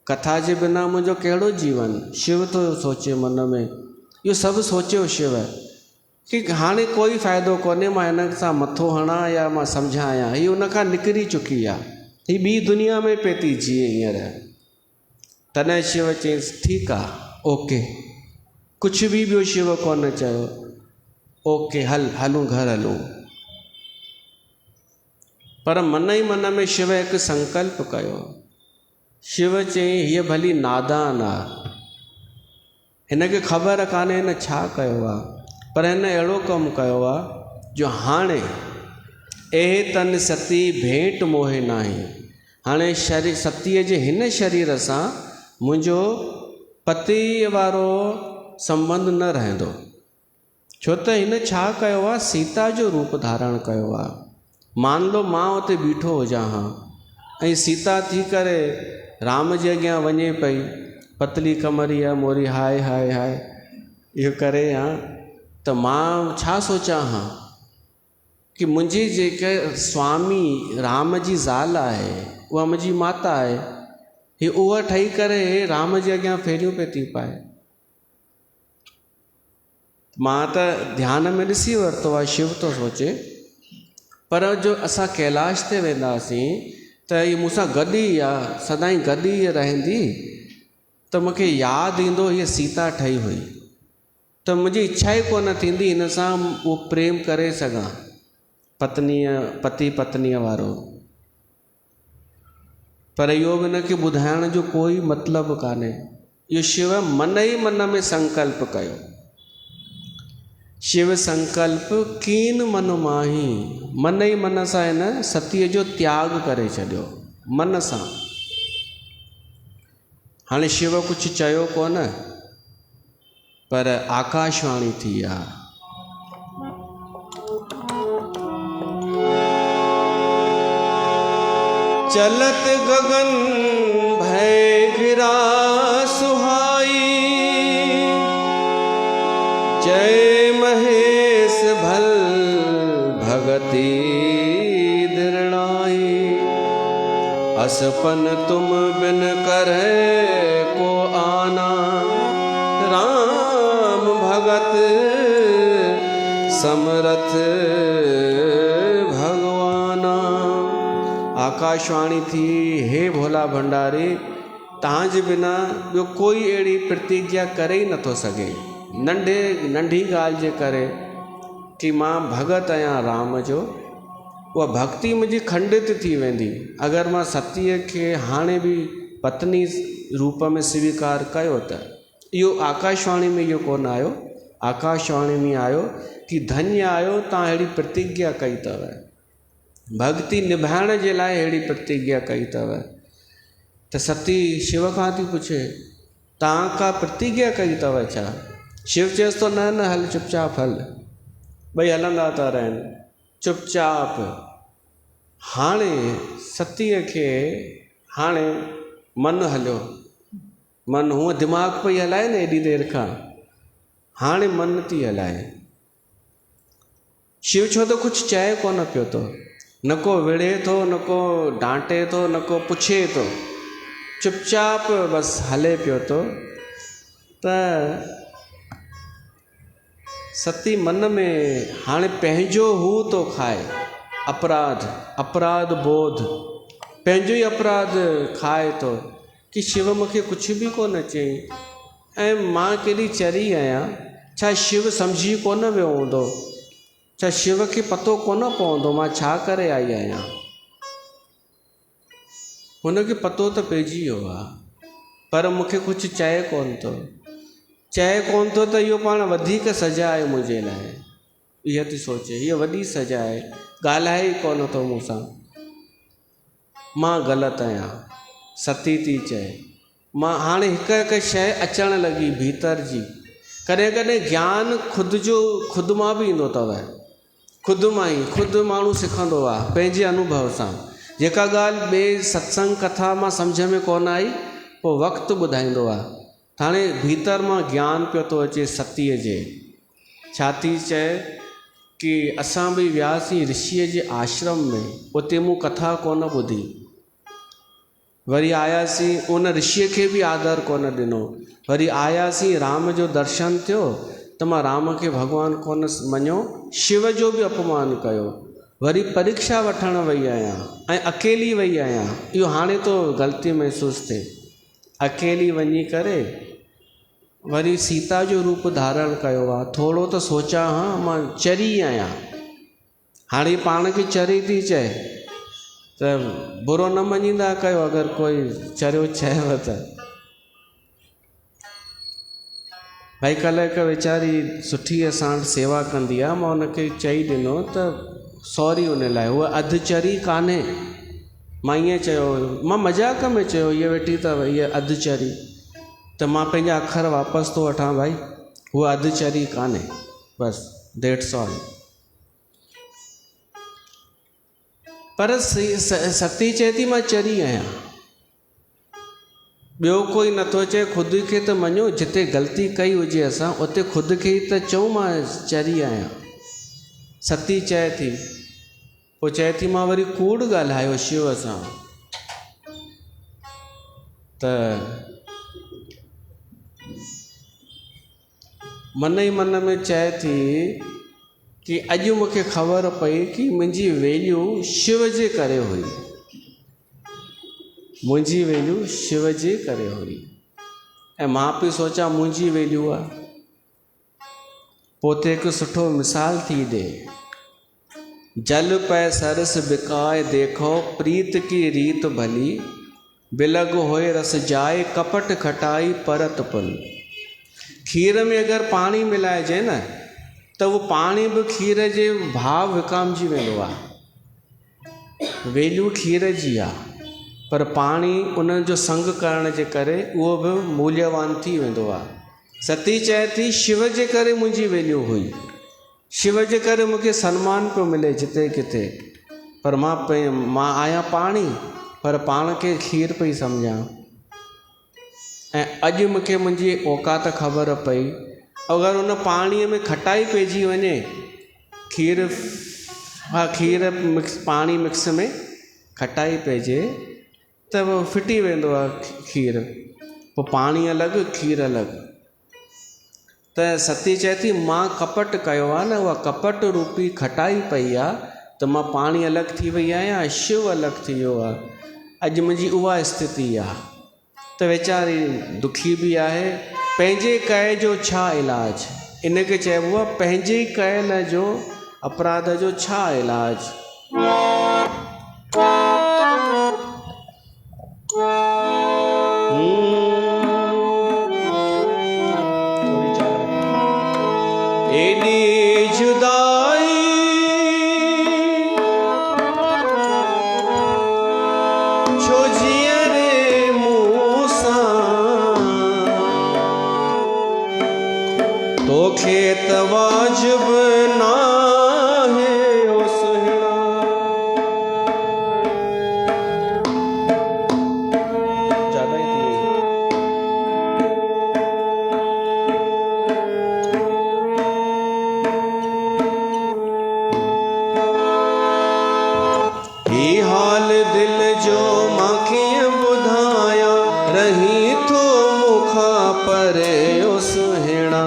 कथा जे बिना मुंहिंजो कहिड़ो जीवन। शिव थो सोचे मन में, इहो सभु सोचियो शिव कि हाणे कोई फ़ाइदो कोन्हे, मां हिन सां मथो हणां या मां सम्झायां, हीअ उनखां निकिरी चुकी आहे, हीअ ॿी दुनिया में पई थी जीए हींअर। तॾहिं शिव चयईंसि ठीकु आहे, ओके, कुझु बि ॿियो शिव कोन चयो, ओके हलूं घर हलूं। पर मन ई मन में शिव हिकु संकल्प कयो। शिव चयईं हीअ भली नादान आहे, हिनखे ख़बर कान्हे हिन छा कयो आहे, पर हिन अहिड़ो कमु कयो आहे जो हाणे एहे तन सती भेंट मोहे नाहे, हाणे शरीर सतीअ जे हिन शरीर सां मुंहिंजो पति वारो संबंध न रहंदो। छो त हिन छा कयो आहे, सीता जो रूप धारण कयो आहे। मान लो मां उते बीठो हुजां हां ऐं सीता थी करे राम जे अॻियां वञे पई, पतली कमरी आहे, मोरी हाय हाय हाय इहो करे हां, त मां छा सोचां हां कि मुंहिंजी जेके स्वामी राम जी ज़ाल आहे, उहा मुंहिंजी माता आहे, ही उहा ठही करे राम जे अॻियां फेरियूं पई थी पाए। मां त ध्यान में ॾिसी वरितो आहे, शिव थो सोचे, पर जो असां कैलाश ते वेंदासीं त हीअ मूंसां गॾु ई आहे, सदाईं गॾु ई रहंदी, त मूंखे यादि ईंदो हीअ सीता ठही हुई, त मुंहिंजी इच्छा ई कोन थींदी हिन सां उहो प्रेम करे सघां, पति पत्नीअ वारो। पर इहो बि हिनखे ॿुधाइण जो कोई मतिलबु कान्हे। इहो शिव मन ई मन में संकल्प कयो। शिव संकल्प कीन मन माही, मन ई मन सां हिन सतीअ जो त्याग करे छॾियो, मन सां। हाणे शिव कुझु चयो कोन, पर आकाशवाणी थी आहे। चलत गगन भय गिरा सुहाई, जय महेश भल भगति दिरणाई, असपन तुम बिन करे को आना, राम भगत समरथ भगवाना। आकाशवाणी थी, हे भोला भंडारी, तव्हांजे बिना ॿियो कोई अहिड़ी प्रतिज्ञा करे ई नथो सघे, नंढी ॻाल्हि जे करे कि मां भगत आहियां राम जो, उहा भक्ति मुंहिंजी खंडित थी वेंदी अगरि मां सतीअ खे हाणे बि पत्नी रूप में स्वीकार कयो। त इहो आकाशवाणी में इहो कोन आयो, आकाशवाणी में आयो कि धन्य आयो तव्हां अहिड़ी प्रतिज्ञा कई अथव, भक्ति निभाइण जे लाइ अहिड़ी प्रतिज्ञा कई अथव। त सती शिव खां थी पुछे तव्हां का प्रतिज्ञा कई अथव छा? शिव चएसि थो न न हल चुपचाप हल, ॿई हलंदा था रहनि चुपचाप। हाणे सतीअ खे हाणे मन हलियो, मन हूअं दिमाग़ पई हलाए न एॾी देरि खां, हाणे मन थी हलाए। शिव छो त कुझु चए कोन पियो थो, न को विढ़े थो, न को डांटे थो, न को पुछे थो, चुपचाप बसि हले पियो थो। त सती मन में हाणे पंहिंजो हू थो खाए, अपराध बोध, पंहिंजो ई अपराध खाए थो कि शिव मूंखे कुझु बि कोन चई ऐं मां केॾी चरी आहियां। छा शिव सम्झी कोन वियो हूंदो? छा शिव खे पतो कोन पवंदो मां छा करे आई आहियां? हुनखे पतो त पइजी वियो आहे, पर मूंखे कुझु चए कोन थो त इहो पाण वधीक सज़ा आहे मुंहिंजे लाइ। इहा थी सोचे हीअ वॾी सज़ा आहे, ॻाल्हाए ई कोन थो मूंसां। मां ग़लति आहियां, सती थी चए। मां हाणे हिकु हिकु शइ अचणु लॻी भीतर जी। कॾहिं कॾहिं ज्ञान ख़ुदि मां बि ईंदो अथव, ख़ुदि माण्हू सिखंदो आहे पंहिंजे अनुभव सां। जेका ॻाल्हि ॿिए सत्संग कथा मां सम्झ में कोन आई, पोइ वक़्तु ॿुधाईंदो आहे। हाणे भीतर मां ज्ञान पियो थो अचे सतीअ जे। छा थी चए कि असां बि वियासीं ऋषिअ जे आश्रम में, उते मूं कथा कोन ॿुधी। वरी आयासीं, उन ऋषिअ खे बि आदर कोन ॾिनो। वरी आयासीं, राम जो दर्शन थियो त मां राम खे भॻवानु कोन मञियो, शिव जो बि अपमान कयो। वरी परीक्षा वठणु वई आहियां ऐं अकेली वई आहियां। इहो हाणे तो ग़लती महसूसु थिए। अकेली वञी करे वरी सीता जो रूप धारण कयो आहे। थोरो त सोचां, हा मां चरी आहियां। हाणे पाण खे चरी थी चए त बुरो न मञींदा कयो अगरि कोई चरियो चयव त। भाई कल्ह हिकु वीचारी सुठी असां सेवा कंदी आहे, मां हुनखे चई ॾिनो त सॉरी उन लाइ, उहा अधु चरी कान्हे। मां ईअं चयो, मां मज़ाक में चयो हीअ वेठी अथव हीअ अधु चरी, त मां पंहिंजा अखर वापसि थो वठां भाई, उहा अधु चरी कान्हे, बसि दैट्स ऑल। पर सती चए थी मां चरी आहियां। ॿियो कोई नथो चए, ख़ुदि खे त मञो। जिते ग़लती कई हुजे असां, उते ख़ुदि खे ई त चऊं मां चरी आहियां। सती चए थी, पोइ चए थी मां वरी कूड़ ॻाल्हायो शिव सां, त मन ई मन में चए थी कि अॼु मूंखे ख़बर पई कि मुंहिंजी वैल्यू शिव जे करे हुई। मुंहिंजी वैल्यू शिव जे करे हुई ऐं मां पई सोचां मुंहिंजी वैल्यू आहे। पोइ हिकु सुठो मिसाल थी ॾे। जल पै सरस बिकाए देखो, प्रीत की रीत भली, बिलग होए रस जाए, कपट खटाई परत पल। खीर में अगरि पाणी मिलाइजे न, त उहो पाणी बि खीर जे भाव विकामजी वेंदो आहे। वैल्यू खीर जी आहे, पर पाणी उन्हनि जो संग करण जे करे उहो बि मूल्यवान थी वेंदो आहे। सती चए थी शिव जे करे मुंहिंजी वैल्यू हुई, शिव जे करे मूंखे सन्मान पियो मिले जिते किथे, पर मां आहियां पाणी, पर पाण खे खीर पई सम्झां। ऐं अॼु मूंखे मुंहिंजी औकात ख़बर पई, अगरि उन पाणीअ में खटाई पइजी वञे, खीर मिक्स पाणी मिक्स में खटाई पइजे त उहो फिटी वेंदो आहे खीर, पोइ पाणी अलॻि खीर अलॻि। त सती चए थी मां कपट कयो आहे न, उहा कपट रूपी खटाई पई आहे, त मां पाणी अलॻि थी वई आहियां, शिव अलॻि थी वियो आहे। अॼु मुंहिंजी उहा स्थिति आहे। त वीचारी दुखी बि आहे। पंहिंजे कए जो छा इलाज, इनखे चइबो आहे पंहिंजे कयल जो अपराध जो छा इलाज। एडी जुदाई छो जिया रे मूसा, तोखे त वाजिब ना है ओ सुहिणा। ज्यादा ही थी ही हाल दिल जो मां कीअं ॿुधायां, रही थो मुखा परे ओ सुहिणा।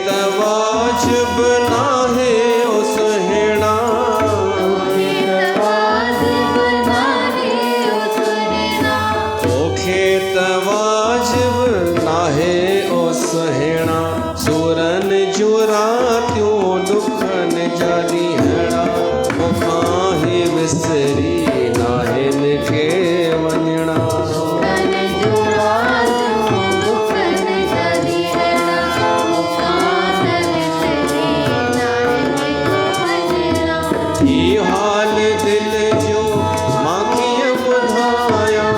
त वाजिब नाहे ओ सुहिणा तोखे त वाजिब नाहे ओ सुहिणा सूरन जूं रातियूं दुखनि जा ॾींहड़ा मूंखां ही विसरी नाहिन खे वञणा ही हाल दिल जो मां कीअं ॿुधायां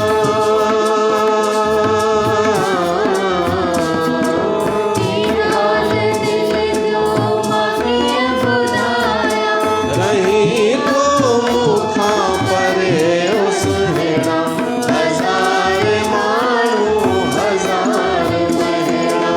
रही थो मूंखां परे ओ सुहिणा हज़ार माण्हू हज़ार महीना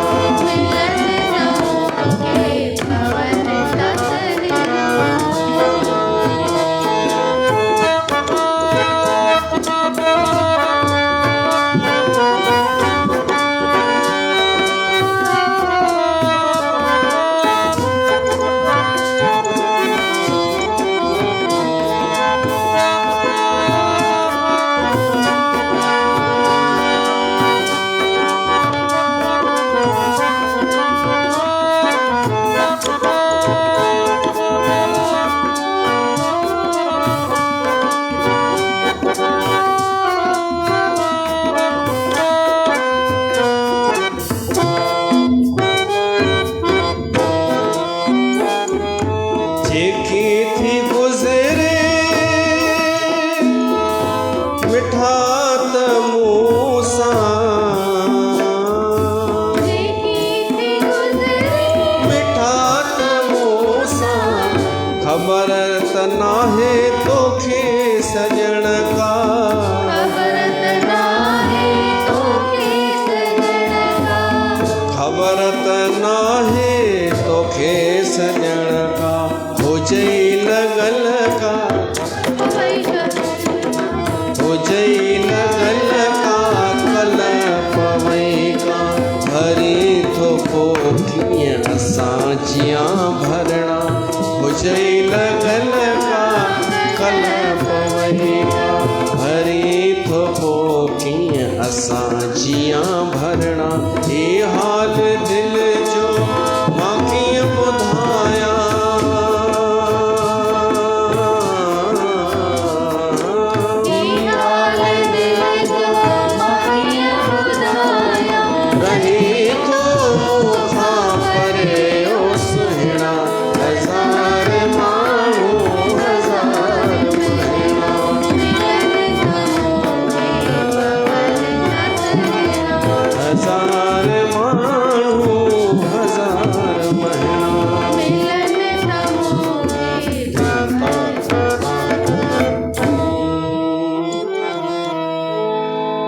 जेकी थी गुज़रे मिठा त मूं सां मिठा त मूं सां ख़बर त नाहे तोखे सजण का ख़बर त नाहे तोखे सजण का हुजई लॻल का हुजई लॻल का कल पवई का भरी थो पोइ कीअं असां जियां भरणा हुजई लॻल का कल पवई का भरी थो पोइ कीअं असां जियां भरणा हे हाल दिल जो मां कीअं ॿुधायां रही थो मूंखां परे ओ सुहिणा हज़ार माण्हू हज़ार महीना हज़ार माण्हू हज़ार महीना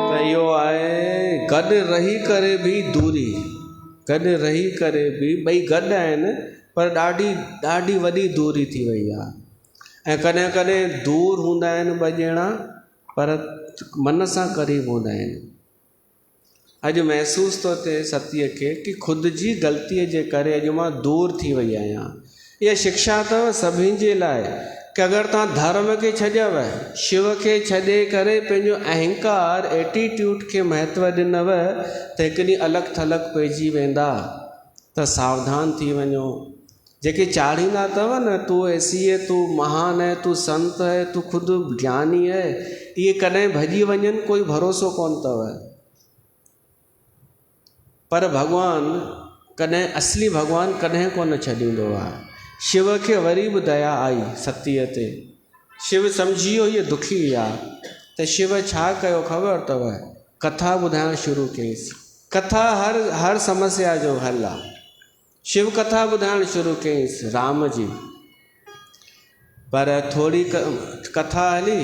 त इहो आहे गॾु रही करे बि दूरी गॾु रही करे बि ॿई गॾु आहिनि पर ॾाढी वॾी दूरी थी वई आहे ऐं कॾहिं कॾहिं दूर हूंदा आहिनि ॿ ॼणा पर मन सां क़रीब हूंदा आहिनि अॼु महसूसु थो थिए सतीअ खे कि ख़ुदि जी ग़लतीअ जे करे अॼु मां दूर थी वई आहियां इहा शिक्षा अथव सभिनि जे लाइ कि अगरि तव्हां धर्म खे छॾियव शिव खे छॾे करे पंहिंजो अहंकार एटीट्यूड खे महत्व ॾिनव त हिकु ॾींहुं अलॻि थलॻि पइजी वेंदा त सावधान थी वञो जेके चाढ़ींदा अथव न तूं ऐसी है तूं महान है तूं संत है तूं ख़ुदि ज्ञानी है इहे कॾहिं भॼी वञनि कोई भरोसो कोन अथव पर भॻवानु कॾहिं असली भॻवानु कॾहिं कोन छॾींदो आहे शिव खे वरी बि दया आई सतीअ ते शिव सम्झी वियो इहो दुखी आहे त शिव छा कयो ख़बर अथव कथा ॿुधाइणु शुरू कयईंसि कथा हर समस्या जो हल आहे शिव कथा ॿुधाइणु शुरू कयईंसि राम जी पर थोरी कथा हली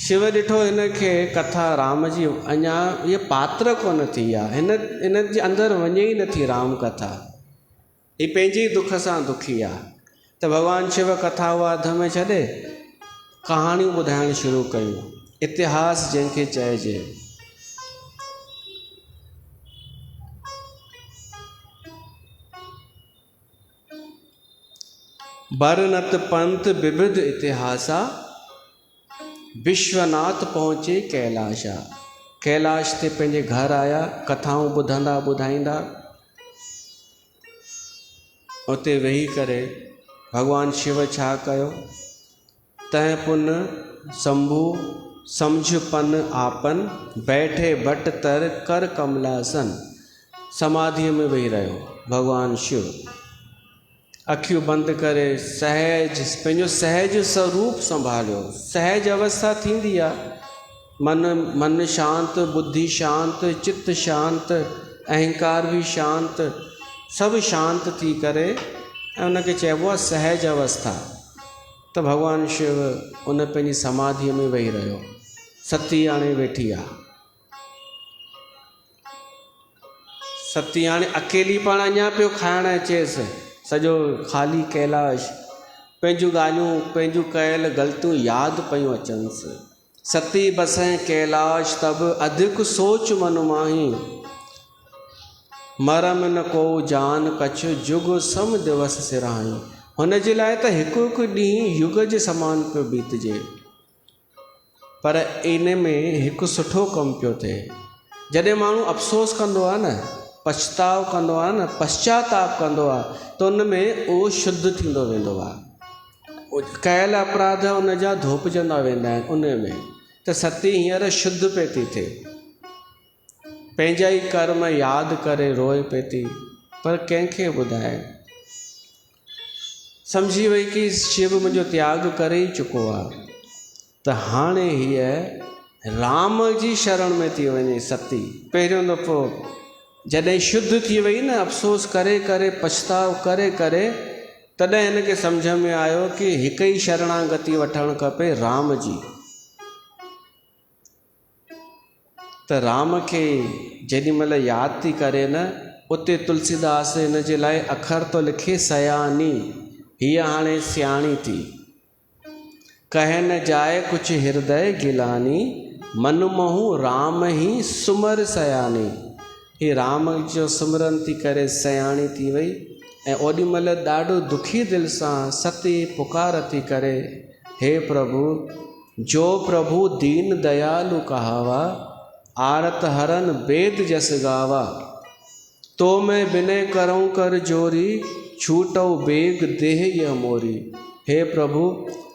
शिव ॾिठो हिन खे कथा राम जी अञा इहा पात्र कोन थी आहे हिन जे अंदरि वञे ई नथी राम कथा हीअ पंहिंजे ई दुख सां दुखी आहे त भॻवानु शिव कथा उहा अध में छॾे कहाणियूं ॿुधाइणु शुरू कयूं इतिहास जंहिंखे चइजे बरनत पंथ विविध इतिहासा, विश्वनाथ पहुँचे कैलाशा। कैलाश ते पंहिंजे घर आया, कथाऊं ॿुधंदा ॿुधाईंदा। उते वेही करे भगवान शिव छा कयो, तंहिं पुन शंभु समझ पन आपन, बैठे भट तर कर कमलासन। समाधीअ में वेही रहियो भगवान शिव, अखियूं बंदि करे सहज पंहिंजो सहज स्वरूप संभालियो। सहज अवस्था थींदी आहे, मन शांत, बुद्धि शांत, चित्त शांत, अहंकार भी शांत, सभु शांत थी करे ऐं उनखे चइबो आहे सहज अवस्था। त भगवान शिव उन पंहिंजी समाधीअ में वेही रहियो। सती हाणे वेठी आहे, सती हाणे अकेली पाण अञा पियो खाइण अचेसि। सॼो ख़ाली कैलाश, पंहिंजूं ॻाल्हियूं, पंहिंजूं कयल ग़लतियूं यादि पियूं अचनिसि। सती बसैं कैलाश तब, अधिक सोच मन माही, मरम न को जान कछु, जुग सम दिवस सिराही। हुन जे लाइ त हिकु हिकु ॾींहुं युग जे समान पियो बीतजे, पर इन में हिकु सुठो कमु पियो थिए। जॾहिं माण्हू अफ़सोस कंदो आहे न, पछताव कंदो आहे न, पश्चाताप कंदो आहे, त उन में उहो शुद्ध थींदो वेंदो आहे। कयल अपराध उन जा धोपजंदा वेंदा आहिनि उन में। त सती हींअर शुद्ध पई थी थिए, पंहिंजा ई कर्म यादि करे रोए पई थी, पर कंहिंखे ॿुधाए। सम्झी वई कि शिव मुंहिंजो त्याग करे ई चुको आहे। त हाणे हीअ राम जी शरण में थी वञे सती। पहिरियों दफ़ो जॾहिं शुद्ध थी वई न, अफ़सोस करे करे, पछताव करे करे, तॾहिं हिनखे सम्झ में आयो कि हिकु ई शरणागति वठणु खपे, राम जी। त राम खे जेॾी महिल यादि थी करे न, उते तुलसीदास हिन जे लाइ अखर थो लिखे सयानी। हीअ हाणे सियाणी थी। कहे न जाए कुछ हृदय गिलानी, मन मोहू राम ही सुमर सयानी। ही राम जो सुमरन थी करे सयाणी थी वई। ऐं ओॾी महिल ॾाढो दुखी दिलि सां सती पुकार थी करे, हे प्रभु, जो प्रभु दीन दयालु कहावा, आरत हरन वेद जस गावा। तो मैं विनय करूं कर जोरी, छूटो बेग देह यह मोरी। हे प्रभु,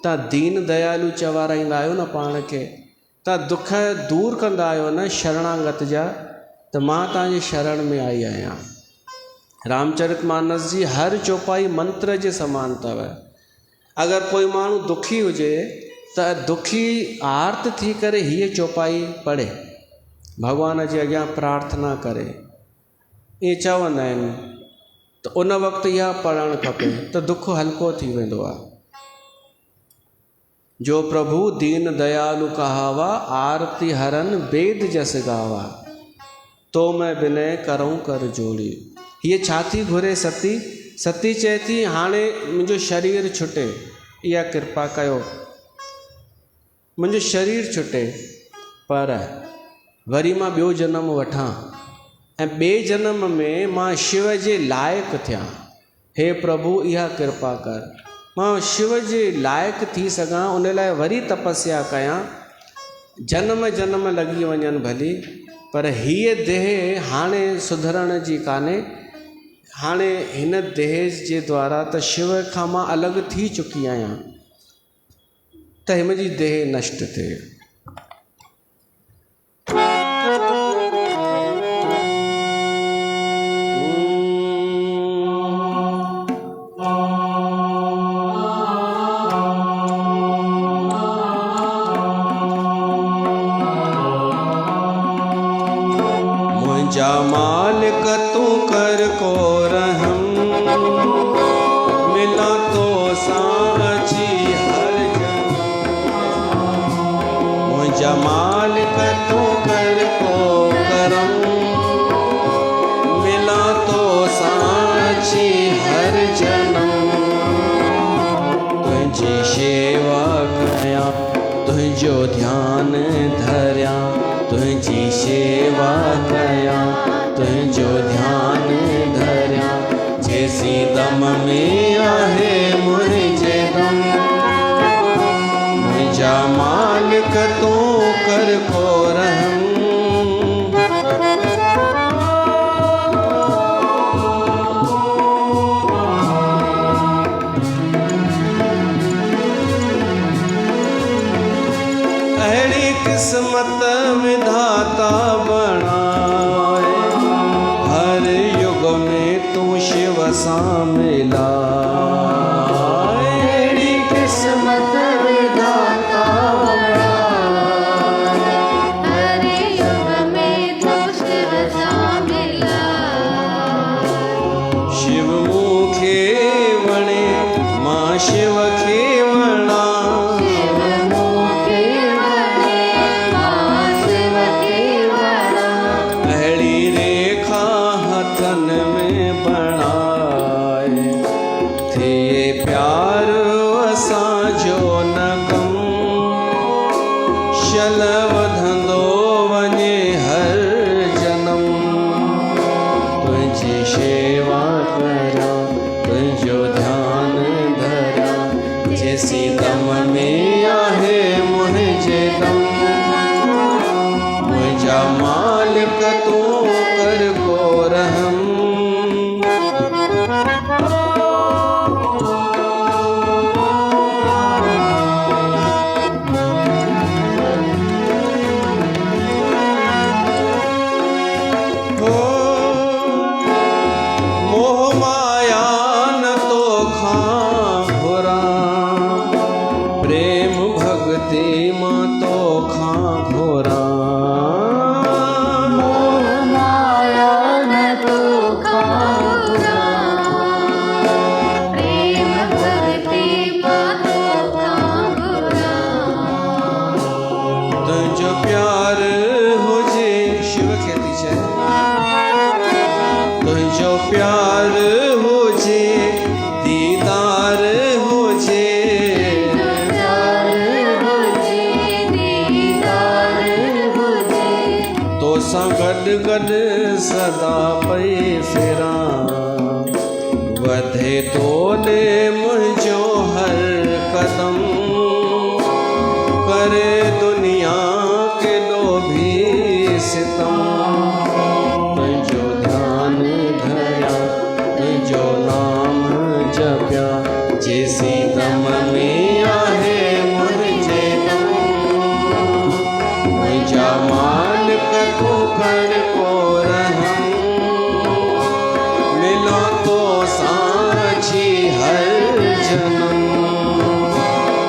तव्हां दीन दयालु चवाराईंदा आहियो न पाण खे, तव्हां दुख दूर कंदा आहियो न शरणागत जा, त मां तव्हांजे शरण में आई आहियां। रामचरितमानस जी हर चौपाई मंत्र जे समान अथव। अगरि कोई माण्हू दुखी हुजे त दुखी आर्त थी करे हीअ चौपाई पढ़े, भॻवान जे अॻियां प्रार्थना करे, ईअं चवंदा आहिनि। त उन वक़्तु इहा पढ़णु खपे, त दुख हल्को थी वेंदो आहे। जो प्रभु दीन दयालु कहावा, आरती हरन वेद जस गावा। तो मैं विनय करूं कर जोड़ी। हीअ छा थी घुरे सती? सती चए थी हाणे मुंहिंजो शरीर छुटे, इहा कृपा कयो, मुंहिंजो शरीर छुटे, पर वरी मां ॿियो जनम वठां ऐं ॿिए जनम में मां शिव जे लाइक़ु थियां। हे प्रभु, इहा कृपा कर, मां शिव जे लाइक़ु थी सघां, उन लाइ वरी तपस्या कयां। जन्म जन्म लॻी वञनि भली, पर हीअ देह हाणे सुधरण जी कान्हे। हाणे हिन देह जे द्वारा त शिव खां मां अलॻि थी चुकी आहियां, त हिन जी देह नष्ट थिए। मुंहिंजा मालिक तूं कर को रहम, मिला तो साची हर जन्म। मुंहिंजा मालिक तूं कर को करम, मिला तो साची हर जन्म। तुंहिंजी शेवा कयां, तुंहिंजो ध्यानु धरियां, तुंहिंजी शेवा कयां, तुंहिंजो ध्यानु धरियां। जेसी दम में आहे मुंहिंजी मालिक तो कर को रहम। अहिड़ी किस्मत विधाता बनाए, हर युग में तू शिव सां मिलाए। तेरी किस्मत विधाता बनाए, हर युग में तू शिव सां मिलाए। शिव मूंखे वणे मां शिव खे वणा, शिव मूंखे वणे मां शिव खे वणा। अहिड़ी रेखा हथन में बणाए, थिए प्यार असांजो न कम, शल वधंदो वञे हर जनम। तुंहिंजी शेवा करियां, तुंहिंजो ध्यानु धरियां, जेसी दम में आहे मुंहिंजे दम। मुंहिंजा मालिक तूं कर को रहम। हो मोह माया न तो खां घुरा, प्रेम भक्ति मां तो खां घोरा। मोह माया न तो खाऊरा, प्रेम भक्ति मां तो खाऊरा। तुंहिंजो प्यार हुजे शिव खेती छे, तुंहिंजो प्यार हुजे, दीदार हुजे, प्यार हुजे, दीदार हुजे। तो सां गॾु गॾु सदा पई फिरां। वधे तो ने मुंहिंजो हर कदम, करे दुनिया केॾो भी सितम। तुंहिंजो ध्यानु धरियां, तुंहिंजो नाम जपियां, जेसी दम में आहे मुंहिंजे दम। मुंहिंजा मालिक तूं कर को रहम, मिलां तो सांझी हर जनम।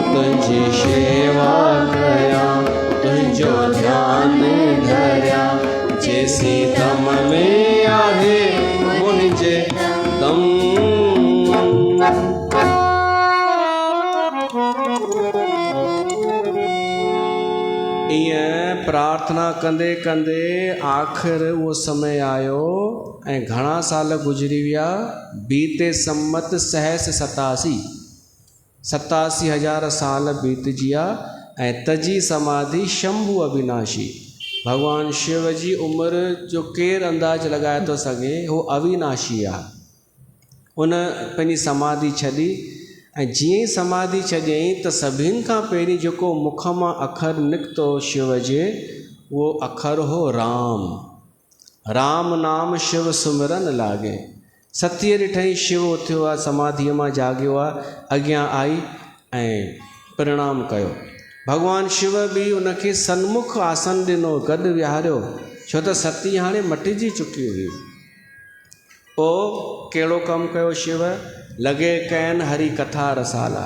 तुंहिंजी शेवा कयां, तुंहिंजो ध्यानु धरियां, जेसी दम में आहे मुंहिंजे दम। ईअं प्रार्थना कंदे कंदे आख़िर उहो समय आयो ऐं घणा साल गुज़री विया। बीते सम्मत सहस 87,000 साल बीतजी विया ऐं तजी समाधि शंभु अविनाशी। भगवान शिव जी उमिरि जो केरु अंदाज़ लॻाए थो सघे, उहो अविनाशी आहे। उन पंहिंजी समाधि छॾी ऐं जीअं ई समाधि छॾियईं त सभिनि खां पहिरीं जेको मुख मां अखर निकितो शिव जे, उहो अखर हो राम। राम नाम शिव सुमिरन लागे। सतीअ ॾिठई शिव उथियो आहे, समाधीअ मां जाॻियो आहे, अॻियां आई ऐं प्रणाम कयो। भगवान शिव बि उनखे सन्मुख आसन ॾिनो, गॾु विहारियो, छो त सती हाणे मटिजी चुकी हुई। पोइ कहिड़ो कमु कयो शिव, लॻे कयनि हरी कथा रसाला।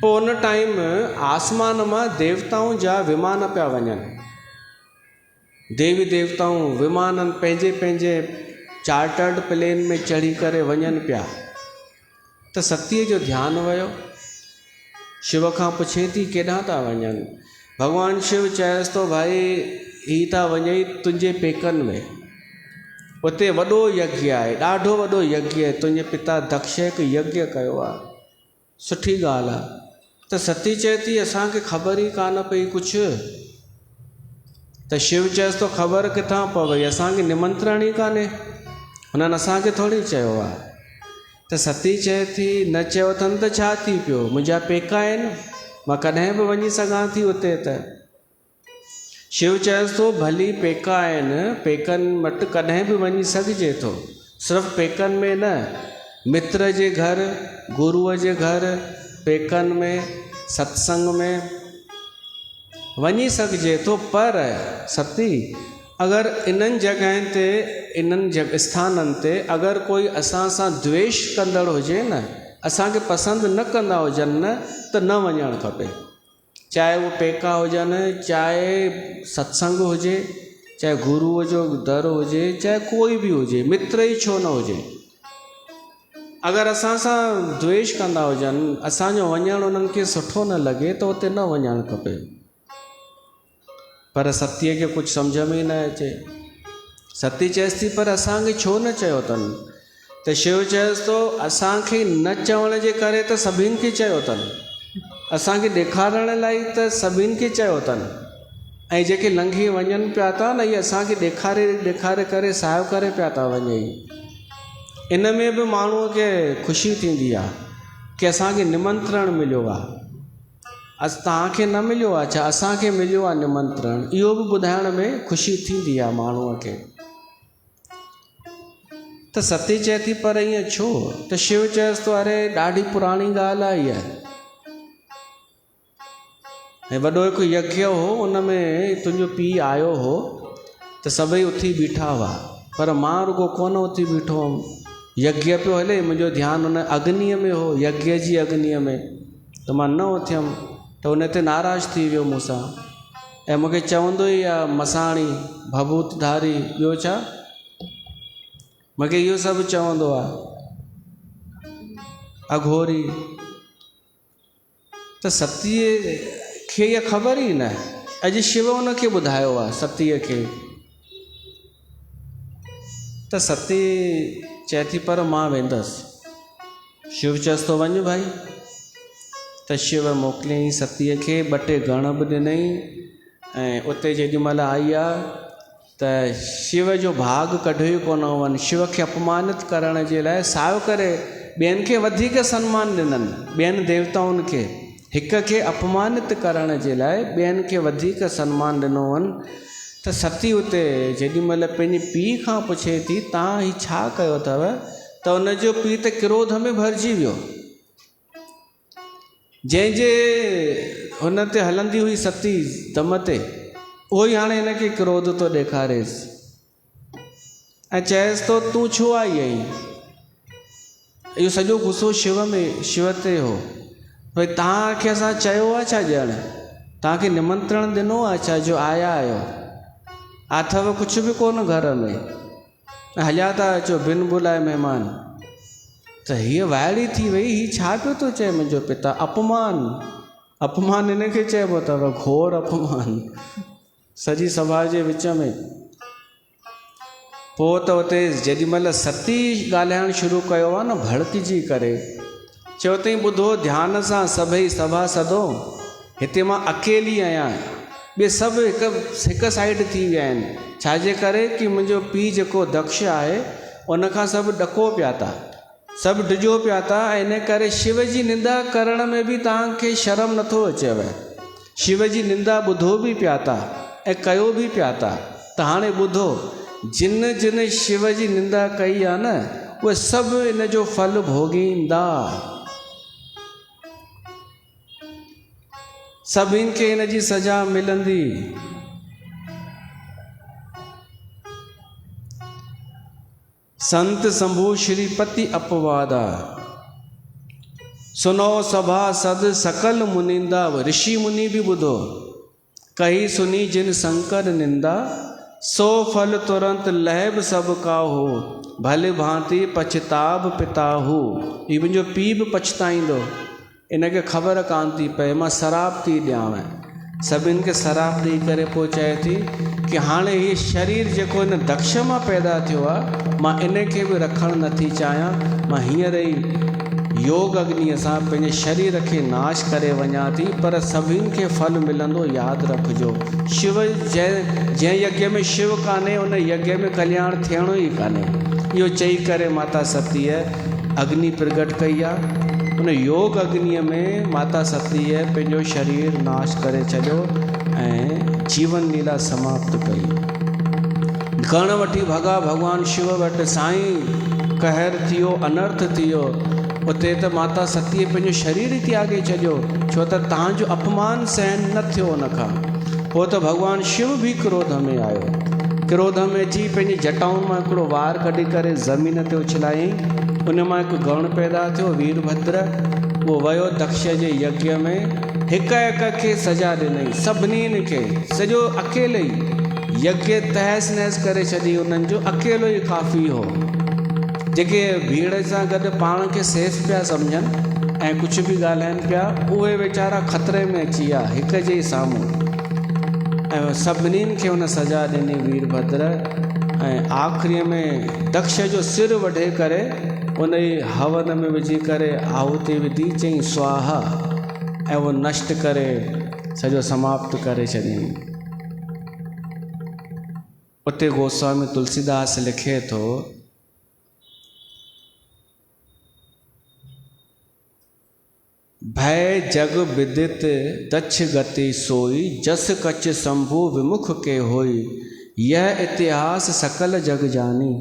पोइ उन टाइम आसमान मां देवताऊं जा विमान पिया वञनि। देवी देवताऊं विमाननि पंहिंजे पंहिंजे चार्टर्ड प्लेन में चढ़ी करे वञनि पिया। त सतीअ जो ध्यानु वियो, शिव खां पुछे थी केॾांहुं था वञनि। भगवान शिव चएसि थो भाई ही था वञई तुंहिंजे पेकनि में, उते वॾो यज्ञ आहे, ॾाढो वॾो यज्ञ आहे, तुंहिंजे पिता दक्ष हिकु यज्ञ कयो आहे, सुठी ॻाल्हि आहे। त सती चए थी असांखे ख़बर ई कान पई कुझु। त शिव चएसि थो ख़बर किथां पवई, असांखे निमंत्रण ई कान्हे, हुननि असांखे थोरी चयो आहे। त सती चए थी न चयो अथनि त छा थी पियो, मुंहिंजा पेका आहिनि, मां कॾहिं बि वञी सघां थी उते त। शिव चएसि थो भली पेका आहिनि, पेकनि वटि कॾहिं बि वञी सघिजे थो। सिर्फ़ु पेकनि में न, मित्र जे घर, गुरूअ जे घर, पेकनि में, सत्संग में वञी सघिजे थो। पर सती अगरि इन्हनि जॻहियुनि ते, इन्हनि स्थाननि ते अगरि कोई असां सां द्वेष कंदड़ हुजे न, असांखे पसंदि न कंदा हुजनि न, त न वञणु खपे। चाहे उहो पेका हुजनि, चाहे सत्संग हुजे, चाहे गुरूअ जो दर हुजे, चाहे कोई बि हुजे, मित्र ई छो न हुजे। अगरि असां सां द्वेष कंदा हुजनि, असांजो वञणु उन्हनि खे सुठो न लॻे त उते न वञणु खपे। पर सतीअ खे कुझु सम्झ में ई न अचे। सती चएसि थी पर असांखे छो न चयो अथनि? त शिव चएसि थो असांखे न चवण जे करे त सभिनि खे चयो अथनि, असांखे ॾेखारण लाइ त सभिनि खे चयो अथनि। ऐं जेके लंघे वञनि पिया था न, इहे असांखे ॾेखारे करे साहिब करे पिया था वञे। इन में बि माण्हूअ खे ख़ुशी थींदी आहे की असांखे निमंत्रण मिलियो आहे। तव्हांखे न मिलियो आहे छा? असांखे मिलियो आहे निमंत्रण। इहो बि ॿुधाइण में ख़ुशी थींदी आहे माण्हूअ खे। त सती चए थी पर ईअं छो? त शिव चएसि थो अरे ॾाढी पुराणी ॻाल्हि आहे इहा। ऐं वॾो हिकु यज्ञ हो, उन में तुंहिंजो पीउ आयो हो त सभई उथी बीठा हुआ, पर मां रुगो कोन उथी बीठो हुअमि। यज्ञ पियो हले, मुंहिंजो ध्यानु हुन अग्नीअ में हो, यज्ञ जी अग्नीअ में, त मां न उथियमि। त उन ते नाराज़ थी वियो मूंसां ऐं मूंखे चवंदो ई आहे मसाणी, भभूतधारी, ॿियो छा, मूंखे इहो सभु चवंदो आहे, अघोरी। त सतीअ खे इहा ख़बर ई न। अॼु शिव उनखे ॿुधायो आहे सतीअ खे। त सती चए थी पर मां वेंदसि। शिव चएसि थो वञ भाई। त शिव मोकिलियईं सतीअ खे, ॿ टे गण बि ॾिनई। ऐं उते जेॾीमहिल आई आहे त शिव जो भाग कढियो ई कोन हुअनि। शिव खे अपमानित करण जे लाइ सायो करे ॿियनि खे वधीक सन्मान ॾिननि, ॿियनि देवताउनि खे। हिक खे अपमानित करण जे लाइ ॿियनि खे वधीक सन्मान ॾिनो हुअनि। त सती उते जेॾीमहिल पंहिंजे पीउ खां पुछे थी तव्हां हीउ छा कयो अथव, त उनजो पीउ त क्रोध में भरिजी वियो। जंहिंजे हुन ते हलंदी हुई सती दम ते, उहो ई हाणे हिनखे क्रोध थो ॾेखारेसि ऐं चएसि थो तूं छो आई आहीं? इहो सॼो गुस्सो शिव ते हो। भई तव्हांखे असां चयो आहे छा ॼण? तव्हांखे निमंत्रण ॾिनो आहे छा जो आया आहियो? अथव कुझु बि कोन घर में, हलिया था अचो बिन बुलाए महिमान। त हीअ वाइड़ी थी वई, हीअ छा पियो थो चए मुंहिंजो पिता? अपमान हिनखे चइबो अथव, घोर अपमान सॼी सभा जे विच में। पोइ त उते जेॾीमहिल सती ॻाल्हाइणु शुरू कयो आहे न भड़किजी करे, चयो अथई ॿुधो ध्यान सां सभई सभा सदो, हिते मां अकेली आहियां, ॿिए सभु हिकु साइड थी विया आहिनि। छाजे करे कि मुंहिंजो पीउ जेको दक्ष आहे उनखां सभु ॾको पिया था, सभु डिॼो पिया था। ऐं इन करे शिव जी निंदा करण में बि तव्हांखे शर्म नथो अचेव। शिव जी निंदा ॿुधो बि पिया था ऐं कयो बि पिया था। त हाणे ॿुधो, जिन जिन शिव जी निंदा कई आहे न, उहे सभु इन जो फल भोगींदा। सभिनि खे इन जी सज़ा मिलंदी। संत संभू श्रीपति अपवादा, सुनो सभा सद सकल मुनिंदा। ऋषि मुनि भी ॿुधो, कही सुनी जिन शंकर निंदा, सो फल तुरंत लहब सब काहू, भले भांति पछताब पिताहू। ही मुंहिंजो पीउ बि पछताईंदो, इनखे ख़बर कान थी पए मां शराब थी ॾियांव। सभिनि खे शराब ॾेई करे पोइ चए थी कि हाणे हीउ शरीर जेको हिन दक्ष मां पैदा थियो आहे, मां इनखे बि रखणु नथी चाहियां। मां हींअर ई योग अग्नीअ सां पंहिंजे शरीर खे नाश करे वञा थी, पर सभिनि खे फल मिलंदो, यादि रखिजो। शिव जंहिं यज्ञ में शिव कान्हे, उन यज्ञ में कल्याण थियणो ई कान्हे। इहो चई करे माता सतीअ अग्नि प्रगट कई आहे उन योग अग्नि में माता सतीअ पंहिंजो शरीर नाश करे छॾियो ऐं जीवन लीला समाप्त कई। कर्ण वठी भॻा भॻवान शिव वटि, साईं कहर थियो, अनर्थ थियो। उते त माता सतीअ पंहिंजो शरीर ई त्यागे छॾियो, छो त तव्हांजो अपमान सहन न थियो उनखां। पोइ त भॻवानु शिव बि क्रोध में आयो। क्रोध में अची पंहिंजी जटाउनि मां हिकिड़ो वार कढी करे ज़मीन ते उछलायईं। उन मां हिकु गण पैदा थियो वीरभद्र। उहो वियो दक्ष जे यज्ञ में, हिक हिक खे सजा ॾिनई, सभिनीनि खे, सॼो अकेले ई यज्ञ तहस नहस करे छॾी। उन्हनि जो अकेलो ई काफ़ी हो। जेके भीड़ सां गॾु पाण खे सेफ पिया सम्झनि ऐं कुझु बि ॻाल्हाइनि पिया, उहे वीचारा ख़तरे में अची विया हिक जे साम्हूं। ऐं सभिनीनि खे हुन सजा ॾिनी वीरभद्र। ऐं आख़िरीअ में दक्ष जो सिर वढे करे उन जी हवन में विझी करे आहुति विधी, चई स्वाहा, ऐं उहो नष्ट करे सॼो समाप्त करे छॾियईं। उते गोस्वामी तुलसीदास लिखे थो, भय जग विदित दक्ष गति सोई, जस कछ शंभु विमुख के होई, यह इतिहास सकल जग जानी।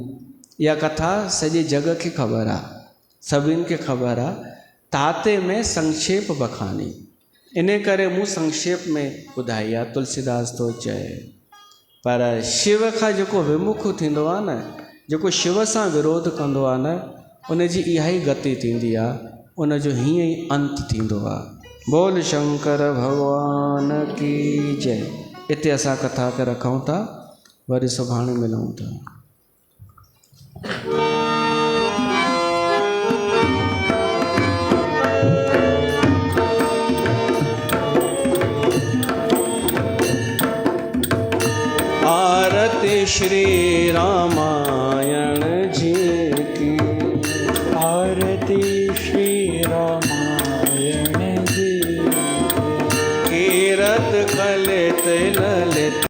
इहा कथा सॼे जग खे ख़बर आहे, सभिनि खे ख़बर आहे। ताते में संक्षेप बखानी, इन करे मूं संक्षेप में ॿुधाई आहे। तुलसीदास थो चए, पर शिव खां जेको विमुख थींदो आहे न, जेको शिव सां विरोध कंदो आहे न, उन जी इहा ई गति थींदी आहे, उन जो हीअं ई अंत थींदो आहे। बोल शंकर भगवान की जय। हिते असां कथा खे रखूं था, वरी सुभाणे मिलूं था। आरती श्री रामायण जी की, आरती श्री रामायण जी, कीरत कलित ललित।